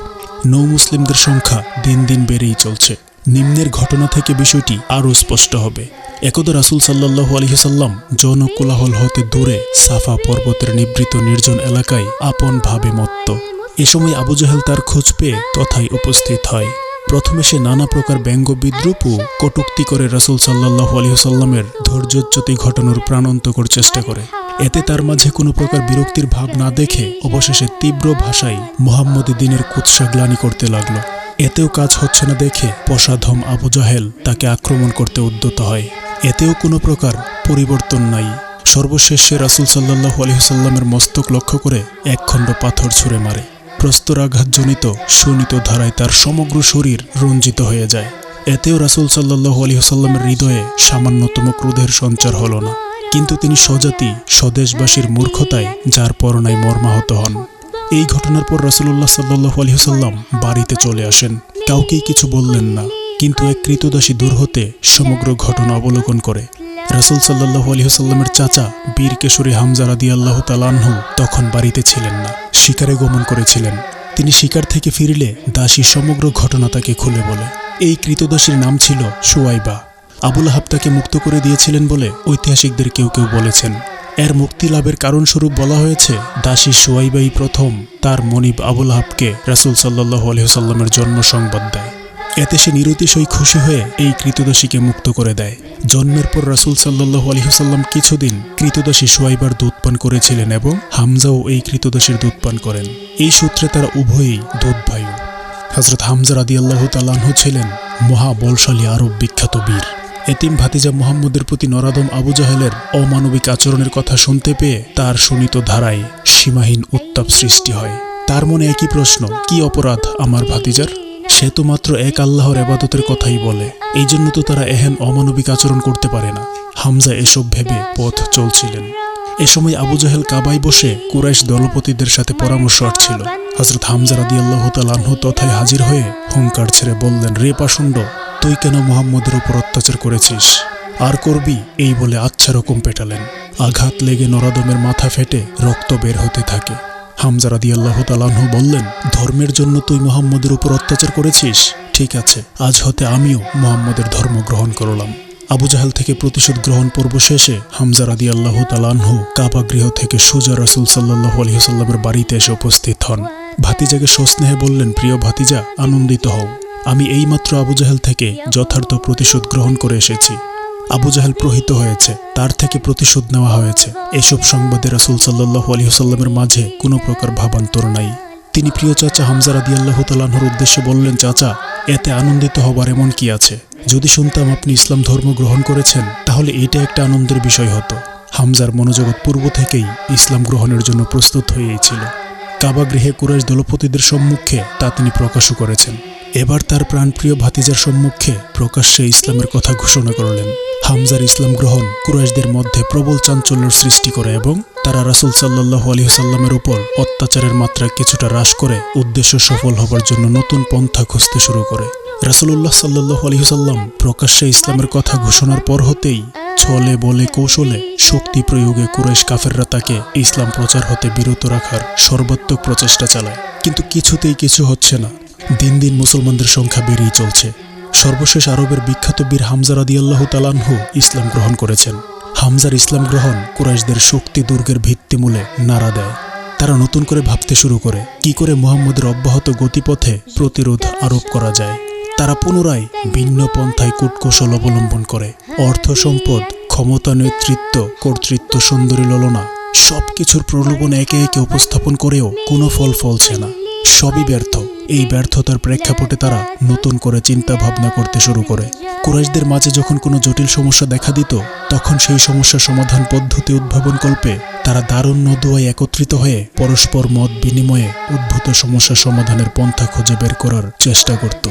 নৌ মুসলিমদের সংখ্যা দিন দিন বেড়েই চলছে। নিম্নের ঘটনা থেকে বিষয়টি আরও স্পষ্ট হবে। একদা রাসূল সাল্লাল্লাহু আলাইহি ওয়াসাল্লাম জনকোলাহল হতে দূরে সাফা পর্বতের নিভৃত নির্জন এলাকায় আপন ভাবে মত্ত। এ সময় আবু জাহেল তার খোঁজ পেয়ে তথায় উপস্থিত হয়। প্রথমে সে নানা প্রকার ব্যঙ্গ বিদ্রূপ ও কটূক্তি করে রাসূল সাল্লাল্লাহু আলাইহি ওয়াসাল্লামের ধৈর্যচ্যুতি ঘটানোর প্রাণান্তকর চেষ্টা করে। এতে তার মাঝে কোনো প্রকার বিরক্তির ভাব না দেখে অবশেষে তীব্র ভাষায় মুহাম্মদী দ্বীনের কুৎসা গ্লানি করতে লাগল। এতেও কাজ হচ্ছে না দেখে পশাধম আবু জাহেল তাকে আক্রমণ করতে উদ্যত হয়। এতেও কোনো প্রকার পরিবর্তন নাই। সর্বশেষে রাসূল সাল্লাল্লাহু আলাইহি ওয়াসাল্লামের মস্তক লক্ষ্য করে একখণ্ড পাথর ছুঁড়ে মারে। প্রস্তরাঘাতজনিত শোণিত ধারায় তার সমগ্র শরীর রঞ্জিত হয়ে যায়। এতেও রাসূল সাল্লাল্লাহু আলাইহি ওয়াসাল্লামের হৃদয়ে সামান্যতম ক্রোধের সঞ্চার হল না। কিন্তু তিনি স্বজাতি স্বদেশবাসীর মূর্খতায় যার পরনায় মর্মাহত হন। এই ঘটনার পর রাসূলুল্লাহ সাল্লাল্লাহু আলাইহি ওয়াসাল্লাম বাড়িতে চলে আসেন। কাউকেই কিছু বললেন না। কিন্তু এক কৃতদাসী দূর হতে সমগ্র ঘটনা অবলোকন করে। রাসূল সাল্লাল্লাহু আলাইহি ওয়াসাল্লামের চাচা বীর কেশরী হামজা রাদিয়াল্লাহু তাআলা আনহু তখন বাড়িতে ছিলেন না, শিকারে গমন করেছিলেন। তিনি শিকার থেকে ফিরলে দাসী সমগ্র ঘটনা তাকে খুলে বলে। এই কৃতদাসীর নাম ছিল সুয়াইবা। আবু লাহাব তাকে মুক্ত করে দিয়েছিলেন বলে ঐতিহাসিকদের কেউ কেউ বলেছেন। এর মুক্তি লাভের কারণস্বরূপ বলা হয়েছে, দাসী সুয়াইবাই প্রথম তার মনিব আবু লাহাবকে রাসূল সাল্লাল্লাহু আলাইহি ওয়াসাল্লামের জন্ম সংবাদ দেয়। এতে সে নিরতিশয় খুশি হয়ে এই কৃতদাসীকে মুক্ত করে দেয়। জন্মের পর রাসূল সাল্লাল্লাহু আলাইহি ওয়াসাল্লাম কিছুদিন কৃতদাসী সুয়াইবার দুধ পান করেছিলেন এবং হামজাও এই কৃতদাসীর দুধ পান করেন। এই সূত্রে তারা উভয়ই দুধ ভাইও। হযরত হামজা রাদিয়াল্লাহু তাআলা আনহু ছিলেন মহাবলশালী আরব বিখ্যাত বীর। এতিম ভাতিজা মুহাম্মদের প্রতি নরাদম আবু জাহেলের অমানবিক আচরণের কথা শুনতে পেয়ে তার শোণিত ধারায় সীমাহীন উত্তাপ সৃষ্টি হয়। তার মনে একই প্রশ্ন, কি অপরাধ আমার ভাতিজার? সে তো মাত্র এক আল্লাহর ইবাদতের কথাই বলে, এই জন্য তো তারা এহেন অমানবিক আচরণ করতে পারে না। হামজা এসব ভেবে পথ চলছিলেন। এ সময় আবু জাহেল কাবায় বসে কুরাইশ দলপতিদের সাথে পরামর্শ আটছিল। হযরত হামজা রাদিয়াল্লাহু তাআলা আনহু তথায় হাজির হয়ে হুঙ্কার ছেড়ে বললেন, রে পাষণ্ড, তুই কেন মুহাম্মদের উপর অত্যাচার করেছিস? আর করবি? এই বলে আচ্ছা রকম পেটালেন। আঘাত লেগে নরাদমের মাথা ফেটে রক্ত বের হতে থাকে। হামজা রাদিয়াল্লাহু তাআলা আনহু বললেন, ধর্মের জন্য তুই মুহাম্মদের উপর অত্যাচার করেছিস? ঠিক আছে, আজ হতে আমিও মুহাম্মদের ধর্ম গ্রহণ করলাম। আবু জাহেল থেকে প্রতিশোধ গ্রহণ পর্ব শেষে হামজা রাদিয়াল্লাহু তাআলা আনহু কাবা গৃহ থেকে সোজা রাসূল সাল্লাল্লাহু আলাইহি ওয়াসাল্লামের বাড়িতে এসে উপস্থিত হন। ভাতিজাকে সস্নেহে বললেন, প্রিয় ভাতিজা, আনন্দিত হও, আমি এইমাত্র আবু জাহেল থেকে যথার্থ প্রতিশোধ গ্রহণ করে এসেছি। আবু জাহেল প্রহিত হয়েছে, তার থেকে প্রতিশোধ নেওয়া হয়েছে। এসব সংবাদে রাসূল সাল্লাল্লাহু আলাইহি ওয়াসাল্লামের মাঝে কোনো প্রকার ভাবান্তর নাই। তিনি প্রিয় চাচা হামজা রাদিয়াল্লাহু তাআলা আনহুর উদ্দেশ্যে বললেন, চাচা, এতে আনন্দিত হবার এমন কি আছে? যদি শুনতাম আপনি ইসলাম ধর্ম গ্রহণ করেছেন, তাহলে এটা একটা আনন্দের বিষয় হতো। হামজার মনোজগৎ পূর্ব থেকেই ইসলাম গ্রহণের জন্য প্রস্তুত হয়েই ছিল। কাবা গৃহে কুরাইশ দলপতিদের সম্মুখে তা তিনি প্রকাশও করেছেন। এবার তার প্রাণপ্রিয় ভাতিজার সম্মুখে প্রকাশ্যে ইসলামের কথা ঘোষণা করলেন। হামজার ইসলাম গ্রহণ কুরাইশদের মধ্যে প্রবল চাঞ্চল্যের সৃষ্টি করে এবং তারা রাসূল সাল্লাল্লাহু আলাইহি ওয়াসাল্লামের উপর অত্যাচারের মাত্রা কিছুটা হ্রাস করে উদ্দেশ্য সফল হবার জন্য নতুন পন্থা খুঁজতে শুরু করে। রাসূলুল্লাহ সাল্লাল্লাহু আলাইহি ওয়াসাল্লাম প্রকাশ্যে ইসলামের কথা ঘোষণার পর হতেই ছলে বলে কৌশলে শক্তি প্রয়োগে কুরাইশ কাফেররা তাকে ইসলাম প্রচার হতে বিরত রাখার সর্বাত্মক প্রচেষ্টা চালায়। কিন্তু কিছুতেই কিছু হচ্ছে না। দিন দিন মুসলমানদের সংখ্যা বেড়েই চলছে। সর্বশেষ আরবের বিখ্যাত বীর হামজা রাদিয়াল্লাহু তাআলা আনহু ইসলাম গ্রহণ করেছেন। হামজার ইসলাম গ্রহণ কুরাইশদের শক্তি দুর্গের ভিত্তিমূলে নাড়া দেয়। তারা নতুন করে ভাবতে শুরু করে কি করে মুহাম্মদের অব্যাহত গতিপথে প্রতিরোধ আরোপ করা যায়। তারা পুনরায় ভিন্ন পন্থায় কূটকৌশল অবলম্বন করে। অর্থ সম্পদ, ক্ষমতা, নেতৃত্ব, কর্তৃত্ব, সুন্দরী ললনা সবকিছুর প্রলোভন একে একে উপস্থাপন করেও কোনো ফল ফলছে না। সবই ব্যর্থ। এই ব্যর্থতার প্রেক্ষাপটে তারা নতুন করে চিন্তা ভাবনা করতে শুরু করে। কুরাইশদের মাঝে যখন কোনো জটিল সমস্যা দেখা দিত, তখন সেই সমস্যা সমাধান পদ্ধতি উদ্ভাবন কল্পে তারা দারুণ নদুয়ায় একত্রিত হয়ে পরস্পর মত বিনিময়ে উদ্ভূত সমস্যা সমাধানের পন্থা খুঁজে বের করার চেষ্টা করত।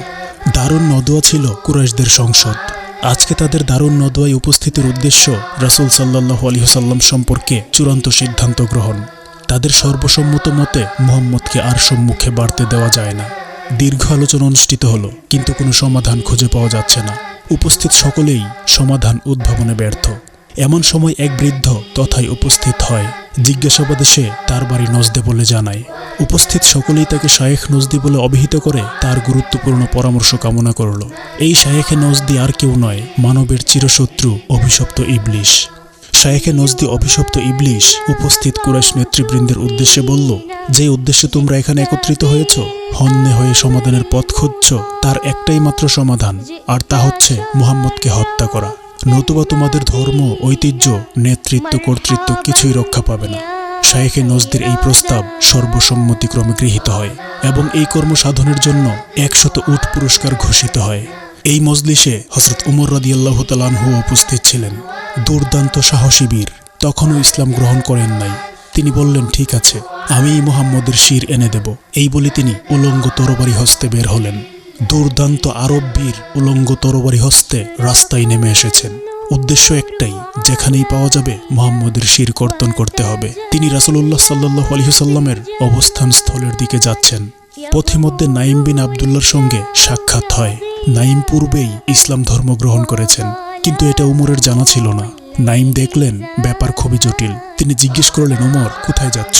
দারুণ নদুয়া ছিল কুরাইশদের সংসদ। আজকে তাদের দারুণ নদুয়ায় উপস্থিতির উদ্দেশ্য রাসূল সাল্লাল্লাহু আলাইহি ওয়াসাল্লাম সম্পর্কে চূড়ান্ত সিদ্ধান্ত গ্রহণ। তাদের সর্বসম্মত মতে মুহাম্মদকে আর সম্মুখে বাড়তে দেওয়া যায় না। দীর্ঘ আলোচনা অনুষ্ঠিত হলো, কিন্তু কোনো সমাধান খুঁজে পাওয়া যাচ্ছে না। উপস্থিত সকলেই সমাধান উদ্ভাবনে ব্যর্থ। এমন সময় এক বৃদ্ধ তথায় উপস্থিত হয়। জিজ্ঞাসাবাদে সে তার বাড়ি নজদে বলে জানায়। উপস্থিত সকলেই তাকে শায়েখ নজদি বলে অভিহিত করে তার গুরুত্বপূর্ণ পরামর্শ কামনা করল। এই শায়েখে নজদি আর কেউ নয়, মানবের চিরশত্রু অভিশপ্ত ইবলিশ। শায়েখে নজদি অভিশপ্ত ইবলিশ উপস্থিত কুরাইশ নেতৃবৃন্দের উদ্দেশ্যে বলল, যে উদ্দেশ্যে তোমরা এখানে একত্রিত হয়েছ, হন্যে হয়ে সমাধানের পথ খুঁজছ, তার একটাই মাত্র সমাধান, আর তা হচ্ছে মুহাম্মদকে হত্যা করা। নতুবা তোমাদের ধর্ম, ঐতিহ্য, নেতৃত্ব, কর্তৃত্ব কিছুই রক্ষা পাবে না। শায়েখে নজদির এই প্রস্তাব সর্বসম্মতিক্রমে গৃহীত হয় এবং এই কর্ম সাধনের জন্য 100 উট পুরস্কার ঘোষিত হয়। এই মজলিসে হযরত উমর রাদিয়াল্লাহু তাআলা আনহু উপস্থিত ছিলেন। দুর্দান্ত সাহসী বীর, তখনও ইসলাম গ্রহণ করেন নাই। তিনি বললেন, ঠিক আছে, আমি মুহাম্মদের শির এনে দেব। এই বলে তিনি উলঙ্গ তরবারি হস্তে বের হলেন। দুর্দান্ত আরব বীর উলঙ্গ তরবারি হস্তে রাস্তায় নেমে এসেছেন। উদ্দেশ্য একটাই, যেখানেই পাওয়া যাবে মুহাম্মদের শির কর্তন করতে হবে। তিনি রাসূলুল্লাহ সাল্লাল্লাহু আলাইহি ওয়াসাল্লামের অবস্থান স্থলের দিকে যাচ্ছেন। পথে মধ্যে নাইম বিন আব্দুল্লাহর সঙ্গে সাক্ষাৎ হয়। নাইম পূর্বেই ইসলাম ধর্ম গ্রহণ করেছেন, কিন্তু এটা উমরের জানা ছিল না। নাইম দেখলেন ব্যাপার খুবই জটিল। তিনি জিজ্ঞেস করলেন, উমর, কোথায় যাচ্ছ?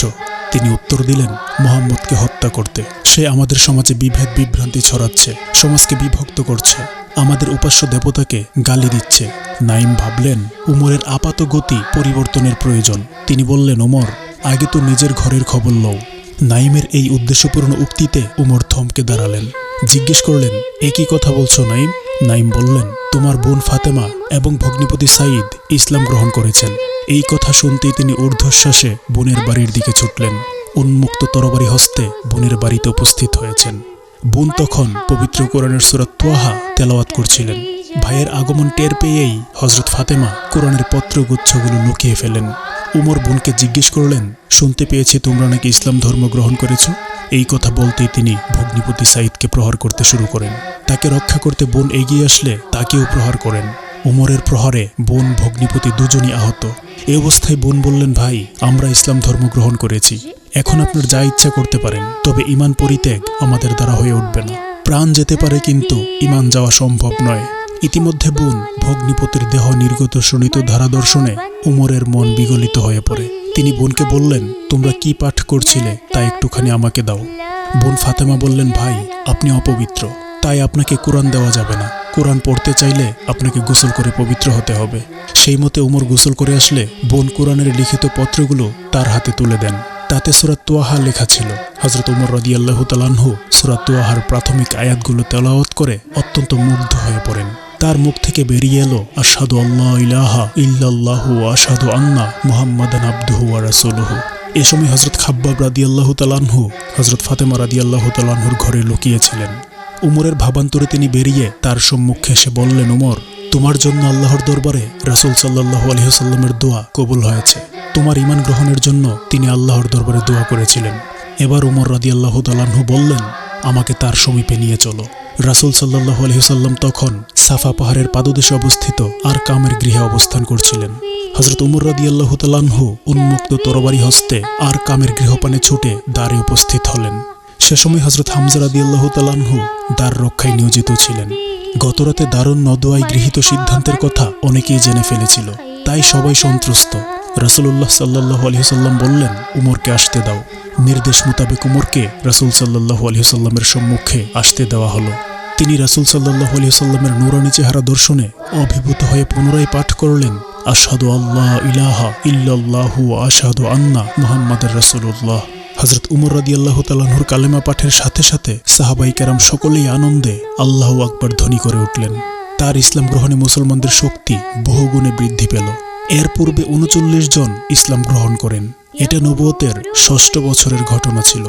তিনি উত্তর দিলেন, মুহাম্মদকে হত্যা করতে। সে আমাদের সমাজে বিভেদ বিভ্রান্তি ছড়াচ্ছে, সমাজকে বিভক্ত করছে, আমাদের উপাস্য দেবতাকে গালি দিচ্ছে। নাইম ভাবলেন উমরের আপাত গতি পরিবর্তনের প্রয়োজন। তিনি বললেন, উমর, আগে তো নিজের ঘরের খবর লও। নাইমের এই উদ্দেশ্যপূর্ণ উক্তিতে উমর থমকে দাঁড়ালেন। জিজ্ঞেস করলেন, একই কথা বলছো নাইম? নাইম বললেন, তোমার বোন ফাতেমা এবং ভগ্নিপতি সাঈদ ইসলাম গ্রহণ করেছেন। এই কথা শুনতেই তিনি ঊর্ধ্বশ্বাসে বোনের বাড়ির দিকে ছুটলেন। উন্মুক্ত তরবারি হস্তে বোনের বাড়িতে উপস্থিত হয়েছেন। বোন তখন পবিত্র কোরআনের সূরা ত্বাহা তেলাওয়াত করছিলেন। ভাইয়ের আগমন টের পেয়েই হযরত ফাতেমা কোরআনের পত্রগুচ্ছগুলো লুকিয়ে ফেলেন। উমর বোনকে জিজ্ঞেস করলেন, শুনতে পেয়েছি তোমরা নাকি ইসলাম ধর্ম গ্রহণ করেছ। এই কথা বলতেই তিনি ভগ্নিপতি সাঈদকে প্রহার করতে শুরু করেন। তাকে রক্ষা করতে বোন এগিয়ে আসলে তাকেও প্রহার করেন। উমরের প্রহারে বোন ভগ্নিপতি দুজনই আহত। এ অবস্থায় বোন বললেন, ভাই, আমরা ইসলাম ধর্ম গ্রহণ করেছি। এখন আপনার যা ইচ্ছা করতে পারেন, তবে ঈমান পরিত্যাগ আমাদের দ্বারা হয়ে উঠবে না। প্রাণ যেতে পারে কিন্তু ঈমান যাওয়া সম্ভব নয়। ইতিমধ্যে বোন ভগ্নিপতির দেহ নির্গত শোণিত ধারা দর্শনে উমরের মন বিগলিত হয়ে পড়ে। তিনি বোনকে বললেন, তোমরা কি পাঠ করছিলে তা একটুখানি আমাকে দাও। বোন ফাতেমা বললেন, ভাই, আপনি অপবিত্র, তাই আপনাকে কোরআন দেওয়া যাবে না। কোরআন পড়তে চাইলে আপনাকে গোসল করে পবিত্র হতে হবে। সেই মতে উমর গোসল করে আসলে বোন কোরআনের লিখিত পত্রগুলো তার হাতে তুলে দেন। তাতে সূরা ত্বাহা লেখা ছিল। হযরত উমর রাদিয়াল্লাহু তাআলা আনহু সূরা ত্বাহার প্রাথমিক আয়াতগুলো তেলাওয়াত করে অত্যন্ত মুগ্ধ হয়ে পড়েন। তার মুখ থেকে বেরিয়ে এলো, আশহাদু আল্লা ইলাহা ইল্লাল্লাহু ওয়া আশহাদু আন্না মুহাম্মাদান আবদুহু ওয়া রাসূলুহু। এ সময় হযরত খাব্বাব রাদিয়াল্লাহু তাআলা আনহু হযরত ফাতেমা রাদিয়াল্লাহু তাআলা আনহুর ঘরে লুকিয়েছিলেন। উমরের ভাবান্তরে তিনি বেরিয়ে তার সম্মুখে এসে বললেন, উমর, তোমার জন্য আল্লাহর দরবারে রাসূল সাল্লাল্লাহু আলাইহি ওয়াসাল্লামের দোয়া কবুল হয়েছে। তোমার ঈমান গ্রহণের জন্য তিনি আল্লাহর দরবারে দোয়া করেছিলেন। এবার উমর রাদিয়াল্লাহু তাআলা আনহু বললেন, আমাকে তার সমীপে নিয়ে চলো। রাসূল সাল্লাল্লাহু আলাইহি ওয়াসাল্লাম তখন সাফা পাহাড়ের পাদদেশে অবস্থিত আরকামের গৃহে অবস্থান করছিলেন। হযরত উমর রাদিয়াল্লাহু তাআলা আনহু উন্মুক্ত তরবারি হস্তে আরকামের গৃহপানে ছুটে দ্বারে উপস্থিত হলেন। সে সময় হযরত হামজা রাদিয়াল্লাহু তাআলা আনহু দ্বার রক্ষায় নিয়োজিত ছিলেন। গতরাতে দারুন নদওয়ায় গৃহীত সিদ্ধান্তের কথা অনেকেই জেনে ফেলেছিল, তাই সবাই সন্ত্রস্ত। রাসূলুল্লাহ সাল্লাল্লাহু আলাইহি ওয়াসাল্লাম বললেন, উমরকে আসতে দাও। নির্দেশ মোতাবেক উমরকে রাসূল সাল্লাল্লাহু আলাইহি ওয়াসাল্লামের সম্মুখে আসতে দেওয়া হলো। তিনি রাসূল সাল্লাল্লাহু আলাইহি ওয়াসাল্লামের নূরানী চেহারা দর্শনে অভিভূত হয়ে পুনরায় পাঠ করলেন, আশহাদু আল্লা ইলাহা ইল্লাল্লাহু ওয়া আশহাদু আন্না মুহাম্মাদার রাসূলুল্লাহ। হযরত উমর রাদিয়াল্লাহু তাআলা আনহুর কালেমা পাঠের সাথে সাথে সাহাবায়ে কেরাম সকলেই আনন্দে আল্লাহু আকবার ধ্বনি করে উঠলেন। তার ইসলাম গ্রহণে মুসলমানদের শক্তি বহুগুণে বৃদ্ধি পেল। এর পূর্বে ৩৯ জন ইসলাম গ্রহণ করেন। এটা নবুয়তের ৬ষ্ঠ বছরের ঘটনা ছিল।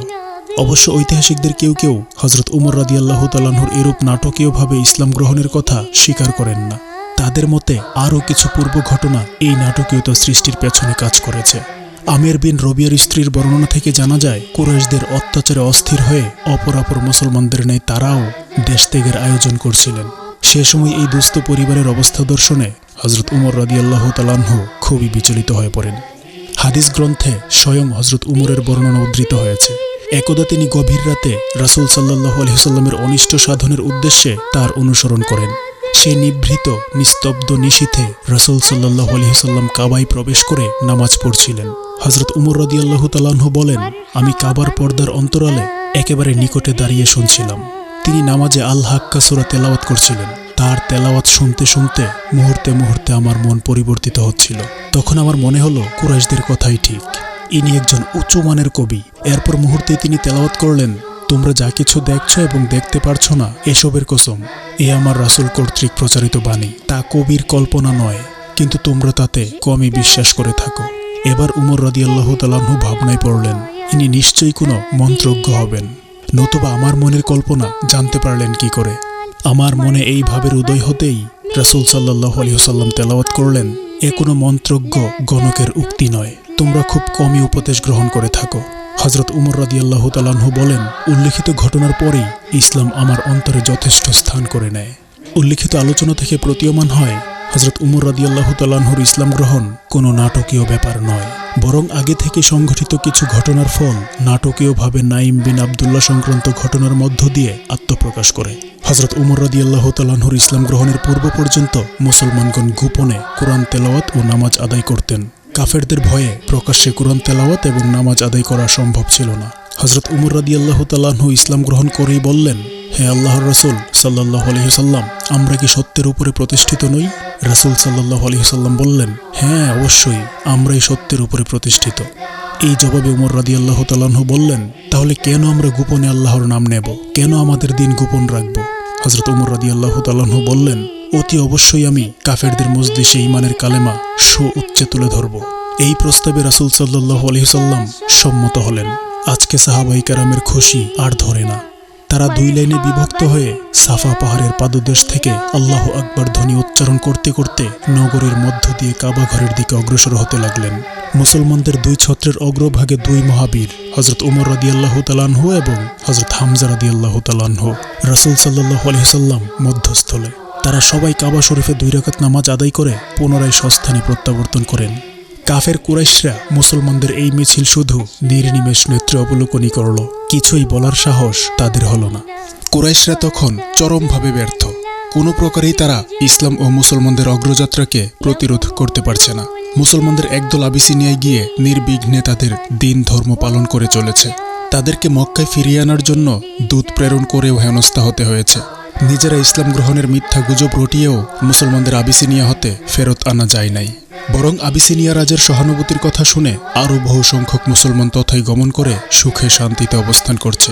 অবশ্য ঐতিহাসিকদের কেউ কেউ হযরত উমর রাদিয়াল্লাহু তাআলা আনহুর এরূপ নাটকীয়ভাবে ইসলাম গ্রহণের কথা স্বীকার করেন না। তাদের মতে আরও কিছু পূর্ব ঘটনা এই নাটকীয়তা সৃষ্টির পেছনে কাজ করেছে। আমের বিন রবিয়ার স্ত্রীর বর্ণনা থেকে জানা যায়, কুরাইশদের অত্যাচারে অস্থির হয়ে অপরাপর মুসলমানদের ন্যায় তারাও দেশত্যাগের আয়োজন করছিলেন। সে সময় এই দুস্থ পরিবারের অবস্থা দর্শনে হযরত উমর রাদিয়াল্লাহু তাআলা আনহু খুবই বিচলিত হয়ে পড়েন। হাদিস গ্রন্থে স্বয়ং হযরত উমরের বর্ণনা উদ্ধৃত হয়েছে। একদা তিনি গভীর রাতে রাসূল সাল্লাল্লাহু আলাইহি ওয়াসাল্লামের অনিষ্ট সাধনের উদ্দেশ্যে তার অনুসরণ করেন। সে নিভৃত নিস্তব্ধ নিশীথে রাসূল সাল্লাল্লাহু আলাইহি ওয়াসাল্লাম কাবায় প্রবেশ করে নামাজ পড়ছিলেন। হযরত উমর রাদিয়াল্লাহু তাআলা আনহু বলেন, আমি কাবার পর্দার অন্তরালে একেবারে নিকটে দাঁড়িয়ে শুনছিলাম। তিনি নামাজে আল হাক্কা সূরা তেলাওয়াত করছিলেন। তার তেলাওয়াত শুনতে শুনতে মুহূর্তে মুহূর্তে আমার মন পরিবর্তিত হচ্ছিল। তখন আমার মনে হলো, কুরাইশদের কথাই ঠিক, ইনি একজন উঁচু মানের কবি। এরপর মুহূর্তেই তিনি তেলাওয়াত করলেন, তোমরা যা কিছু দেখছো এবং দেখতে পারছো না, এসবের কসম, এ আমার রাসূল কর্তৃক প্রচারিত বাণী। তা কবির কল্পনা নয়, কিন্তু তোমরা তাতে কমই বিশ্বাস করে থাকো। এবার উমর রাদিয়াল্লাহু তাআলা আনহু ভাবনায় পড়লেন, ইনি নিশ্চয়ই কোনো মন্ত্রজ্ঞ হবেন, নতুবা আমার মনের কল্পনা জানতে পারলেন কি করে। আমার মনে এই ভাবের উদয় হতেই রাসূল সাল্লাল্লাহু আলাইহি ওয়াসাল্লাম তেলাওয়াত করলেন, এ কোনো মন্ত্রজ্ঞ গণকের উক্তি নয়, তোমরা খুব কমই উপদেশ গ্রহণ করে থাকো। হযরত উমর রাদিয়াল্লাহু তাআলা আনহু বলেন, উল্লিখিত ঘটনার পরেই ইসলাম আমার অন্তরে যথেষ্ট স্থান করে নেয়। উল্লিখিত আলোচনা থেকে প্রতীয়মান হয়, হযরত উমর রাদিয়াল্লাহু তাআলা আনহুর ইসলাম গ্রহণ কোনো নাটকীয় ব্যাপার নয়, বরং আগে থেকে সংঘটিত কিছু ঘটনার ফল নাটকীয়ভাবে নাইম বিন আব্দুল্লাহ সংক্রান্ত ঘটনার মধ্য দিয়ে আত্মপ্রকাশ করে। হযরত উমর রাদিয়াল্লাহু তাআলা আনহুর ইসলাম গ্রহণের পূর্ব পর্যন্ত মুসলমানগণ গোপনে কোরআন তেলাওয়াত ও নামাজ আদায় করতেন। কাফেরদের ভয়ে প্রকাশ্যে কোরআন তেলাওয়াত এবং নামাজ আদায় করা সম্ভব ছিল না। হযরত উমর রাদিয়াল্লাহু তাআলা আনহু ইসলাম গ্রহণ করেই বললেন, হে আল্লাহর রাসূল সাল্লাল্লাহু আলাইহি ওয়াসাল্লাম, আমরা কি সত্যের উপরে প্রতিষ্ঠিত নই? রাসূল সাল্লাল্লাহু আলাইহি ওয়াসাল্লাম বললেন, হ্যাঁ, অবশ্যই আমরাই সত্যের উপরে প্রতিষ্ঠিত। এই জবাবে উমর রাদিয়াল্লাহু তাআলা আনহু বললেন, তাহলে কেন আমরা গোপনে আল্লাহর নাম নেব? কেন আমাদের দিন গোপন রাখব? হযরত ওমর রাদিয়াল্লাহু তাআলা আনহু বললেন, অতি অবশ্যই আমি কাফেরদের মজলিসে ঈমানের কালেমা উচ্চে তুলে ধরব। এই প্রস্তাবে রাসূল সাল্লাল্লাহু আলাইহি ওয়াসাল্লাম সম্মত হলেন। আজকে সাহাবায়ে কেরামের খুশি আর ধরে না। তারা দুই লাইনে বিভক্ত হয়ে সাফা পাহাড়ের পাদদেশ থেকে আল্লাহু আকবার ধ্বনি উচ্চারণ করতে করতে নগরীর মধ্য দিয়ে কাবা ঘরের দিকে অগ্রসর হতে লাগলেন। মুসলমানদের দুই ছত্রের অগ্রভাগে দুই মহাবীর হযরত ওমর রাদিয়াল্লাহু তাআলা আনহু এবং হযরত হামজা রাদিয়াল্লাহু তাআলা আনহু, রাসূল সাল্লাল্লাহু আলাইহি ওয়াসাল্লাম মধ্যস্থলে। তারা সবাই কাবা শরীফে 2 রাকাত নামাজ আদায় করে পুনরায় স্বস্থানে প্রত্যাবর্তন করেন। কাফের কুরাইশরা মুসলমানদের এই মিছিল শুধু নির্নিমেষ নেত্রে অবলোকনই করল, কিছুই বলার সাহস তাদের হলো না। কুরাইশরা তখন চরমভাবে ব্যর্থ। কোনো প্রকারেই তারা ইসলাম ও মুসলমানদের অগ্রযাত্রাকে প্রতিরোধ করতে পারছে না। মুসলমানদের একদল আবিসিনিয়ায় গিয়ে নির্বিঘ্নে তাদের দিন ধর্ম পালন করে চলেছে। তাদেরকে মক্কায় ফিরিয়ে আনার জন্য দূত প্রেরণ করেও হেনস্থা হতে হয়েছে। নিজেরা ইসলাম গ্রহণের মিথ্যা গুজব রটিয়েও মুসলমানদের আবিসিনিয়া হতে ফেরত আনা যায় নাই। বরং আবিসিনিয়া রাজের সহানুভূতির কথা শুনে আরও বহু সংখ্যক মুসলমান তথায় গমন করে সুখে শান্তিতে অবস্থান করছে।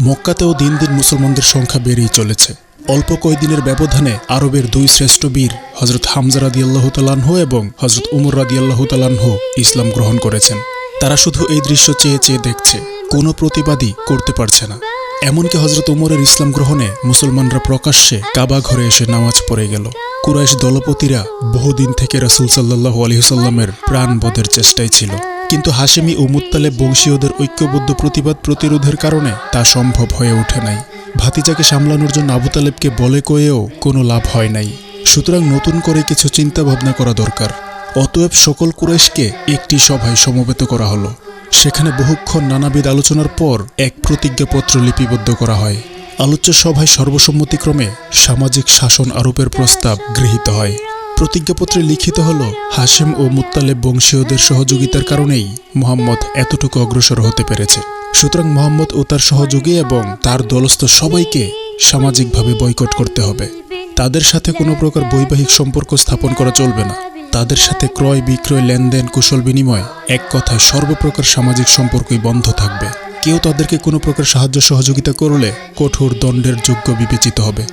মক্কাতেও দিন দিন মুসলমানদের সংখ্যা বেড়েই চলেছে। অল্প কয়েকদিনের ব্যবধানে আরবের 2 শ্রেষ্ঠ বীর হযরত হামজা রাদিয়াল্লাহু তাআলা আনহু এবং হযরত ওমর রাদিয়াল্লাহু তাআলা আনহু ইসলাম গ্রহণ করেছেন। তারা শুধু এই দৃশ্য চেয়ে চেয়ে দেখছে, কোনো প্রতিবাদই করতে পারছে না। এমনকি হযরত ওমরের ইসলাম গ্রহণে মুসলমানরা প্রকাশ্যে কাবা ঘরে এসে নামাজ পড়ে গেল। কুরাইশ দলপতিরা বহুদিন থেকে রাসূল সাল্লাল্লাহু আলাইহি ওয়াসাল্লামের প্রাণবধের চেষ্টায় ছিল, কিন্তু হাশেমি ও মুত্তালেব বংশীয়দের ঐক্যবদ্ধ প্রতিবাদ প্রতিরোধের কারণে তা সম্ভব হয়ে ওঠে নাই। ভাতিজাকে সামলানোর জন্য আবু তালেবকে বলে কয়েও কোনো লাভ হয় নাই। সুতরাং নতুন করে কিছু চিন্তা ভাবনা করা দরকার। অতএব সকল কুরাইশকে একটি সভায় সমবেত করা হলো। সেখানে বহুক্ষণ নানাবিধ আলোচনার পর এক প্রতিজ্ঞাপত্র লিপিবদ্ধ করা হয়। আলোচ্য সভায় সর্বসম্মতিক্রমে সামাজিক শাসন আরোপের প্রস্তাব গৃহীত হয়। প্রতিজ্ঞাপত্রে লিখিত হল, হাশেম ও মুত্তালেব বংশীয়দের সহযোগিতার কারণেই মুহাম্মদ এতটুকু অগ্রসর হতে পেরেছে। সুতরাং মুহাম্মদ ও তার সহযোগী এবং তার দলস্থ সবাইকে সামাজিকভাবে বয়কট করতে হবে। তাদের সাথে কোনো প্রকার বৈবাহিক সম্পর্ক স্থাপন করা চলবে না। তাদের সাথে ক্রয় বিক্রয়, লেনদেন, কুশল বিনিময়, এক কথায় সর্বপ্রকার সামাজিক সম্পর্কই বন্ধ থাকবে। কেউ তাদেরকে কোনো প্রকার সাহায্য সহযোগিতা করলে কঠোর দণ্ডের যোগ্য বিবেচিত হবে।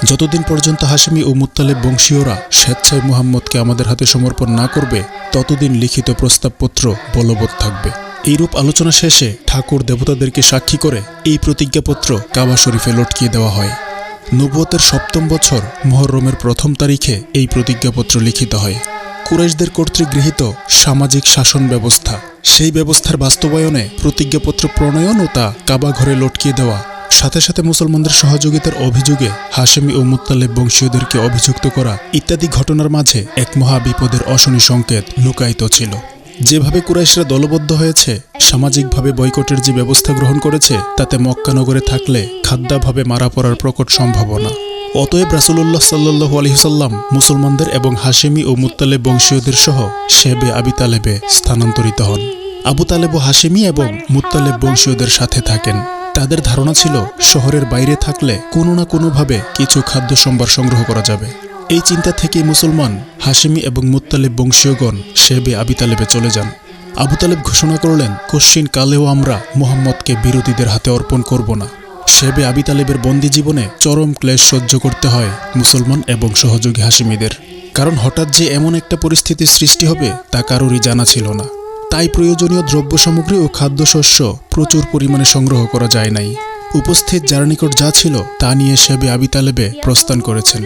যতদিন পর্যন্ত হাশেমি ও মুত্তালেব বংশীয়রা স্বেচ্ছায় মুহাম্মদকে আমাদের হাতে সমর্পণ না করবে, ততদিন লিখিত প্রস্তাবপত্র বলবৎ থাকবে। এইরূপ আলোচনা শেষে ঠাকুর দেবতাদেরকে সাক্ষী করে এই প্রতিজ্ঞাপত্র কাবা শরীফে লটকিয়ে দেওয়া হয়। নবুয়তের 7ম বছর মুহররমের 1ম তারিখে এই প্রতিজ্ঞাপত্র লিখিত হয়। কুরাইশদের কর্তৃক গৃহীত সামাজিক শাসন ব্যবস্থা, সেই ব্যবস্থার বাস্তবায়নে প্রতিজ্ঞাপত্র প্রণয়ন ও তা কাবা ঘরে লটকিয়ে দেওয়া, সাথে সাথে মুসলমানদের সহযোগিতার অভিযোগে হাশেমি ও মুত্তালেব বংশীয়দেরকে অভিযুক্ত করা ইত্যাদি ঘটনার মাঝে এক মহা বিপদের অশনি সংকেত লুকায়িত ছিল। যেভাবে কুরাইশরা দলবদ্ধ হয়েছে, সামাজিকভাবে বয়কটের যে ব্যবস্থা গ্রহণ করেছে, তাতে মক্কা নগরে থাকলে খাদ্যাভাবে মারা পড়ার প্রকট সম্ভাবনা। অতএব রাসূলুল্লাহ সাল্লাল্লাহু আলাইহি ওয়াসাল্লাম মুসলমানদের এবং হাশেমি ও মুত্তালেব বংশীয়দের সহ শেবে আবি তালেবে স্থানান্তরিত হন। আবু তালেব ও হাশেমি এবং মুত্তালেব বংশীয়দের সাথে থাকেন। তাদের ধারণা ছিল শহরের বাইরে থাকলে কোনো না কোনোভাবে কিছু খাদ্য সম্ভার সংগ্রহ করা যাবে। এই চিন্তা থেকেই মুসলমান হাশেমি এবং মুত্তালেব বংশীয়গণ শেবে আবি তালেবে চলে যান। আবু তালেব ঘোষণা করলেন, কশ্চিন কালেও আমরা মুহাম্মদকে বিরোধীদের হাতে অর্পণ করব না। শেবে আবি তালেবের বন্দী জীবনে চরম ক্লেশ সহ্য করতে হয় মুসলমান এবং সহযোগী হাশেমিদের। কারণ হঠাৎ যে এমন একটা পরিস্থিতির সৃষ্টি হবে তা কারোরই জানা ছিল না। তাই প্রয়োজনীয় দ্রব্য সামগ্রী ও খাদ্যশস্য প্রচুর পরিমাণে সংগ্রহ করা যায় নাই। উপস্থিত যার নিকট যা ছিল তা নিয়ে শেবে আবি তালেবে প্রস্থান করেছেন।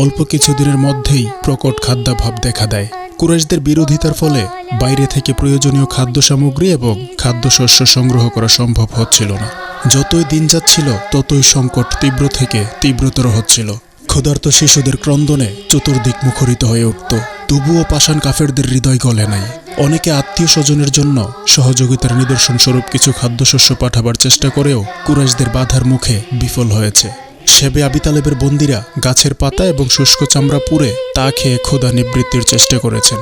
অল্প কিছুদিনের মধ্যেই প্রকট খাদ্যাভাব দেখা দেয়। কুরাইশদের বিরোধিতার ফলে বাইরে থেকে প্রয়োজনীয় খাদ্য সামগ্রী এবং খাদ্যশস্য সংগ্রহ করা সম্ভব হচ্ছিল না। যতই দিন যাচ্ছিল ততই সংকট তীব্র থেকে তীব্রতর হচ্ছিল। ক্ষুধার্ত শিশুদের ক্রন্দনে চতুর্দিক মুখরিত হয়ে উঠত। তবুও পাষাণ কাফেরদের হৃদয় গলে নাই। অনেকে আত্মীয় স্বজনের জন্য সহযোগিতার নিদর্শন স্বরূপ কিছু খাদ্যশস্য পাঠাবার চেষ্টা করেও কুরাইশদের বাধার মুখে বিফল হয়েছে। শেবে আবি তালেবের বন্দীরা গাছের পাতা এবং শুষ্ক চামড়া পুড়ে তা খেয়ে ক্ষুধা নিবৃত্তির চেষ্টা করেছেন।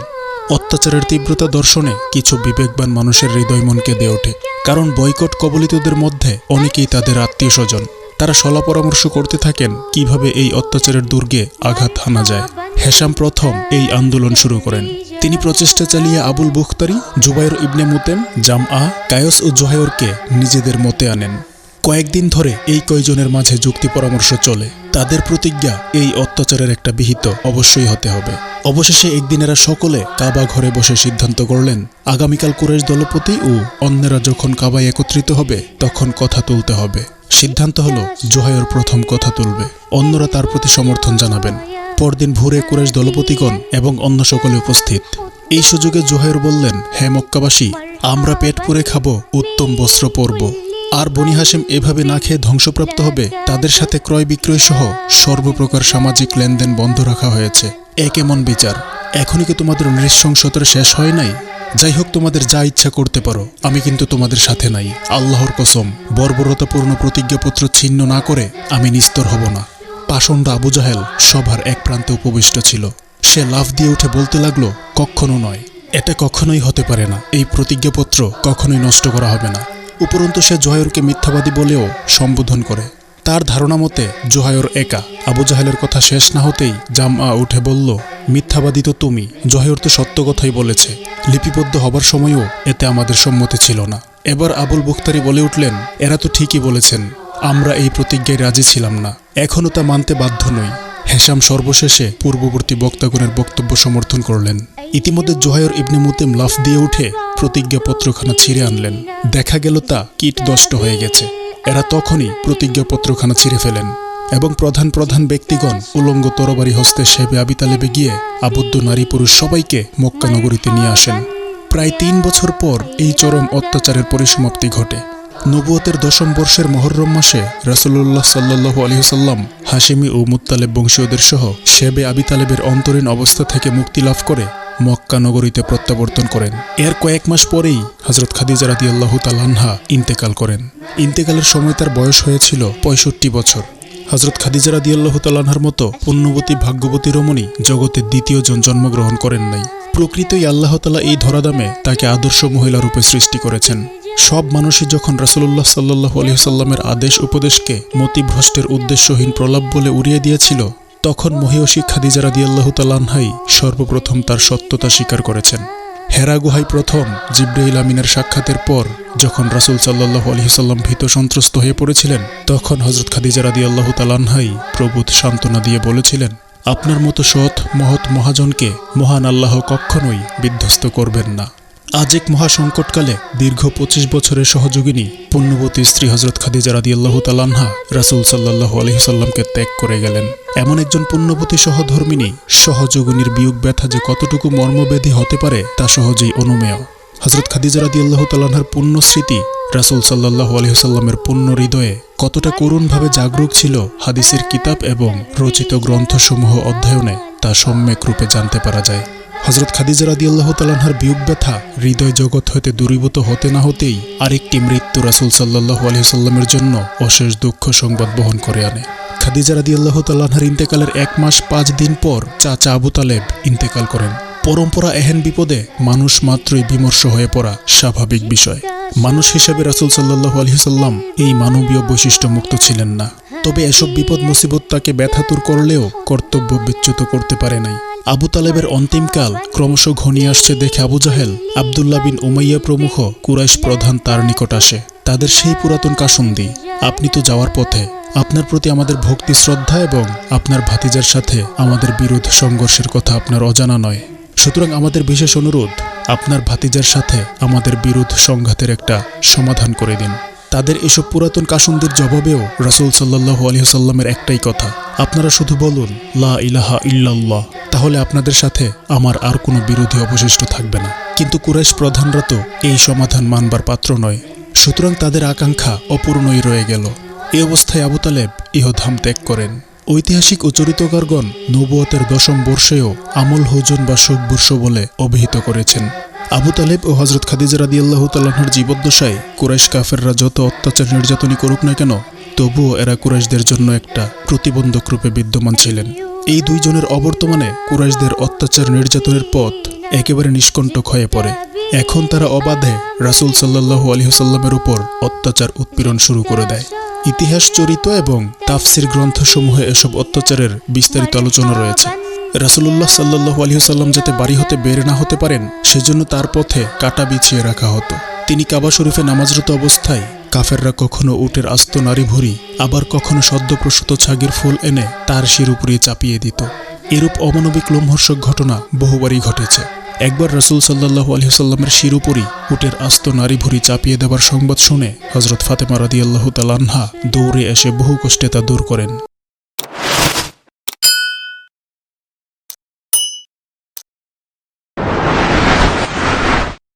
অত্যাচারের তীব্রতা দর্শনে কিছু বিবেকবান মানুষের হৃদয় মন কেঁদে ওঠে। কারণ বয়কট কবলিতদের মধ্যে অনেকেই তাদের আত্মীয় স্বজন। তারা সলা পরামর্শ করতে থাকেন কিভাবে এই অত্যাচারের দুর্গে আঘাত হানা যায়। হেশাম প্রথম এই আন্দোলন শুরু করেন। তিনি প্রচেষ্টা চালিয়ে আবুল বুখতারি, জুবাইর ইবনে মুতেম, জামআ, কায়স ও জোহায়রকে নিজেদের মতে আনেন। কয়েকদিন ধরে এই কয়জনের মাঝে যুক্তি পরামর্শ চলে। তাদের প্রতিজ্ঞা এই অত্যাচারের একটা বিহিত অবশ্যই হতে হবে। অবশেষে একদিন এরা সকলে কাবা ঘরে বসে সিদ্ধান্ত করলেন, আগামীকাল কুরাইশ দলপতি ও অন্যরা যখন কাবায় একত্রিত হবে তখন কথা তুলতে হবে। সিদ্ধান্ত হলো জোহায়র প্রথম কথা তুলবে, অন্যরা তার প্রতি সমর্থন জানাবেন। পরদিন ভোরে কুরাইশ দলপতিগণ এবং অন্য সকলে উপস্থিত। এই সুযোগে জোহায়র বললেন, হে মক্কাবাসী, আমরা পেট পুরে খাবো, উত্তম বস্ত্র পরব, আর বনি হাশেম এভাবে না খেয়ে ধ্বংসপ্রাপ্ত হবে। তাদের সাথে ক্রয় বিক্রয় সহ সর্বপ্রকার সামাজিক লেনদেন বন্ধ রাখা হয়েছে। এ কেমন বিচার? এখনই কি তোমাদের নৃশংসতার শেষ হয় নাই? যাই হোক, তোমাদের যা ইচ্ছা করতে পারো, আমি কিন্তু তোমাদের সাথে নাই। আল্লাহর কসম, বর্বরতাপূর্ণ প্রতিজ্ঞাপত্র ছিন্ন না করে আমি নিস্তর হব না। পাষণ্ড আবু জাহেল সভার এক প্রান্তে উপবিষ্ট ছিল। সে লাফ দিয়ে উঠে বলতে লাগলো, কখনো নয়, এটা কখনোই হতে পারে না। এই প্রতিজ্ঞাপত্র কখনোই নষ্ট করা হবে না। উপরন্তু সে জোহায়রকে মিথ্যাবাদী বলেও সম্বোধন করে। তার ধারণা মতে জোহায়র একা। আবু জাহেলের কথা শেষ না হতেই জামআ উঠে বলল, মিথ্যাবাদী তো তুমি, জোহায়র তো সত্য কথাই বলেছে। লিপিবদ্ধ হবার সময়ও এতে আমাদের সম্মতি ছিল না। এবার আবুল বুখতারি বলে উঠলেন, এরা তো ঠিকই বলেছেন, আমরা এই প্রতিজ্ঞায় রাজি ছিলাম না, এখনও তা মানতে বাধ্য নই। হেশাম সর্বশেষে পূর্ববর্তী বক্তাগণের বক্তব্য সমর্থন করলেন। ইতিমধ্যে জোহায়র ইবনে মুতেম লাফ দিয়ে উঠে প্রতিজ্ঞাপত্রখানা ছিঁড়ে আনলেন। দেখা গেল তা কীট দষ্ট হয়ে গেছে। এরা তখনই প্রতিজ্ঞাপত্রখানা ছিঁড়ে ফেলেন এবং প্রধান প্রধান ব্যক্তিগণ উলঙ্গ তরবারি হস্তে শেবে আবি তালেবে গিয়ে আবদ্ধ নারী পুরুষ সবাইকে মক্কা নগরীতে নিয়ে আসেন। প্রায় 3 বছর পর এই চরম অত্যাচারের পরিসমাপ্তি ঘটে। নবুয়তের 10ম বর্ষের মুহররম মাসে রাসূলুল্লাহ সাল্লাল্লাহু আলাইহি ওয়াসাল্লাম হাশিমি ও মুত্তালিব বংশীয়দের সহ শেবে আবি তালেবের অন্তরীণ অবস্থা থেকে মুক্তি লাভ করে মক্কা নগরীতে প্রত্যাবর্তন করেন। এর কয়েক মাস পরেই হযরত খাদিজা রাদিয়াল্লাহু তাআলা আনহা ইন্তেকাল করেন। ইন্তেকালের সময় তার বয়স হয়েছিল 65 বছর। হযরত খাদিজা রাদিয়াল্লাহু তাআলা আনহার মতো পুণ্যবতী ভাগ্যবতী রমণী জগতে দ্বিতীয়জন জন্মগ্রহণ করেন নাই। প্রকৃতই আল্লাহ তাআলা এই ধরাধামে তাকে আদর্শ মহিলা রূপে সৃষ্টি করেছেন। সব মানুষই যখন রাসূলুল্লাহ সাল্লাল্লাহু আলাইহি ওয়াসাল্লামের আদেশ উপদেশকে মতিভ্রষ্টের উদ্দেশ্যহীন প্রলাপ বলে উড়িয়ে দিয়েছিল, তখন মহিয়সী খাদিজা রাদিয়াল্লাহু তাআলা আনহাই সর্বপ্রথম তার সত্যতা স্বীকার করেছেন। হেরা গুহায় প্রথম জিবরাইল আমিনের সাক্ষাতের পর যখন রাসূল সাল্লাল্লাহু আলাইহি ওয়াসাল্লাম ভীত সন্ত্রস্ত হয়ে পড়েছিলেন, তখন হযরত খাদিজা রাদিয়াল্লাহু তাআলা আনহাই প্রবোধ সান্ত্বনা দিয়ে বলেছিলেন, আপনার মতো সৎ মহৎ মহাজনকে মহান আল্লাহ কখনোই বিধ্বস্ত করবেন না। আজ এক মহাসংকটকালে দীর্ঘ 25 বছরের সহযোগিনী পুণ্যবতী স্ত্রী হযরত খাদিজা রাদিয়াল্লাহু তাআলা আনহা রাসূল সাল্লাল্লাহু আলাইহি ওয়াসাল্লামকে ত্যাগ করে গেলেন। এমন একজন পুণ্যবতী সহধর্মিণী সহযোগিনীর বিয়োগ ব্যথা যে কতটুকু মর্মবেদী হতে পারে তা সহজেই অনুমেয়। হযরত খাদিজা রাদিয়াল্লাহু তাআলা আনহার পুণ্য স্মৃতি রাসূল সাল্লাল্লাহু আলাইহি ওয়াসাল্লামের পুণ্য হৃদয়ে কতটা করুণভাবে জাগরুক ছিল, হাদিসের কিতাব এবং রচিত গ্রন্থসমূহ অধ্যয়নে তা সম্যক রূপে জানতে পারা যায়। হযরত খাদিজা রাদিয়াল্লাহু তাআলা আনহার বিয়োগ ব্যথা হৃদয় জগৎ হতে দূরীভূত হতে না হতেই আরেকটি মৃত্যু রাসূল সাল্লাল্লাহু আলাইহি ওয়াসাল্লামের জন্য অশেষ দুঃখ সংবাদ বহন করে আনে। খাদিজা রাদিয়াল্লাহু তাআলা আনহার ইন্তেকালের 1 মাস 5 দিন পর চাচা আবু তালেব ইন্তেকাল করেন। পরম্পরা এহেন বিপদে মানুষ মাত্রই বিমর্ষ হয়ে পড়া স্বাভাবিক বিষয়। মানুষ হিসেবে রাসূল সাল্লাল্লাহু আলাইহি ওয়াসাল্লাম এই মানবীয় বৈশিষ্ট্য মুক্ত ছিলেন না। তবে এসব বিপদ মুসিবত তাকে ব্যথাতুর করলেও কর্তব্য বিচ্যুত করতে পারে নাই। আবু তালেবের অন্তিমকাল ক্রমশ ঘনিয়ে আসছে দেখে আবু জাহেল, আব্দুল্লাহ বিন উমাইয়া প্রমুখ কুরাইশ প্রধান তার নিকট আসে। তাদের সেই পুরাতন কাসুন্দি, আপনি তো যাওয়ার পথে, আপনার প্রতি আমাদের ভক্তি শ্রদ্ধা এবং আপনার ভাতিজার সাথে আমাদের বিরোধ সংঘর্ষের কথা আপনার অজানা নয়। সুতরাং আমাদের বিশেষ অনুরোধ, আপনার ভাতিজার সাথে আমাদের বিরোধ সংঘাতের একটা সমাধান করে দিন। তাদের এসব পুরাতন কাসুন্দির জবাবেও রাসূল সাল্লাল্লাহু আলাইহি ওয়াসাল্লামের একটাই কথা, আপনারা শুধু বলুন লা ইলাহা ইল্লাল্লাহ, তাহলে আপনাদের সাথে আমার আর কোনো বিরোধী অবশিষ্ট থাকবে না। কিন্তু কুরাইশ প্রধানরা তো এই সমাধান মানবার পাত্র নয়। সুতরাং তাদের আকাঙ্ক্ষা অপূর্ণই রয়ে গেল। এই অবস্থায় আবু তালেব ইহধাম ত্যাগ করেন। ঐতিহাসিক ও চরিতকারগণ নবুয়তের 10ম বর্ষেও আমল হুজুন বা শোক বর্ষ বলে অভিহিত করেছেন। আবু তালেব ও হযরত খাদিজা রাদিয়াল্লাহু তাআলা আনহার জীবদ্দশায় কুরাইশ কাফেররা যত অত্যাচার নির্যাতনই করুক না কেন, তবুও এরা কুরাইশদের জন্য একটা প্রতিবন্ধক রূপে বিদ্যমান ছিলেন। এই দুইজনের অবর্তমানে কুরাইশদের অত্যাচার নির্যাতনের পথ একেবারে নিষ্কণ্টক হয়ে পড়ে। এখন তারা অবাধে রাসূল সাল্লাল্লাহু আলাইহি ওয়াসাল্লামের উপর অত্যাচার উৎপীড়ন শুরু করে দেয়। ইতিহাস চরিত এবং তাফসির গ্রন্থসমূহে এসব অত্যাচারের বিস্তারিত আলোচনা রয়েছে। রাসূলুল্লাহ সাল্লাল্লাহু আলাইহি ওয়াসাল্লাম যাতে বাড়ি হতে বের না হতে পারেন সেজন্য তার পথে কাঁটা বিছিয়ে রাখা হতো। তিনি কাবা শরীফে নামাজরত অবস্থায় কাফেররা কখনো উটের আস্ত নারী ভুঁড়ি, আবার কখনো সদ্যপ্রসূত ছাগির ফুল এনে তার শির উপরে চাপিয়ে দিত। এরূপ অমানবিক লোমহর্ষক ঘটনা বহুবারই ঘটেছে। একবার রাসূল সাল্লাল্লাহু আলাইহি ওয়াসাল্লামের শির উপরই উটের আস্ত নারী ভুঁড়ি চাপিয়ে দেবার সংবাদ শুনে হযরত ফাতেমা রাদিয়াল্লাহু তাআলা আনহা দৌড়ে এসে বহু কষ্টে তা দূর করেন।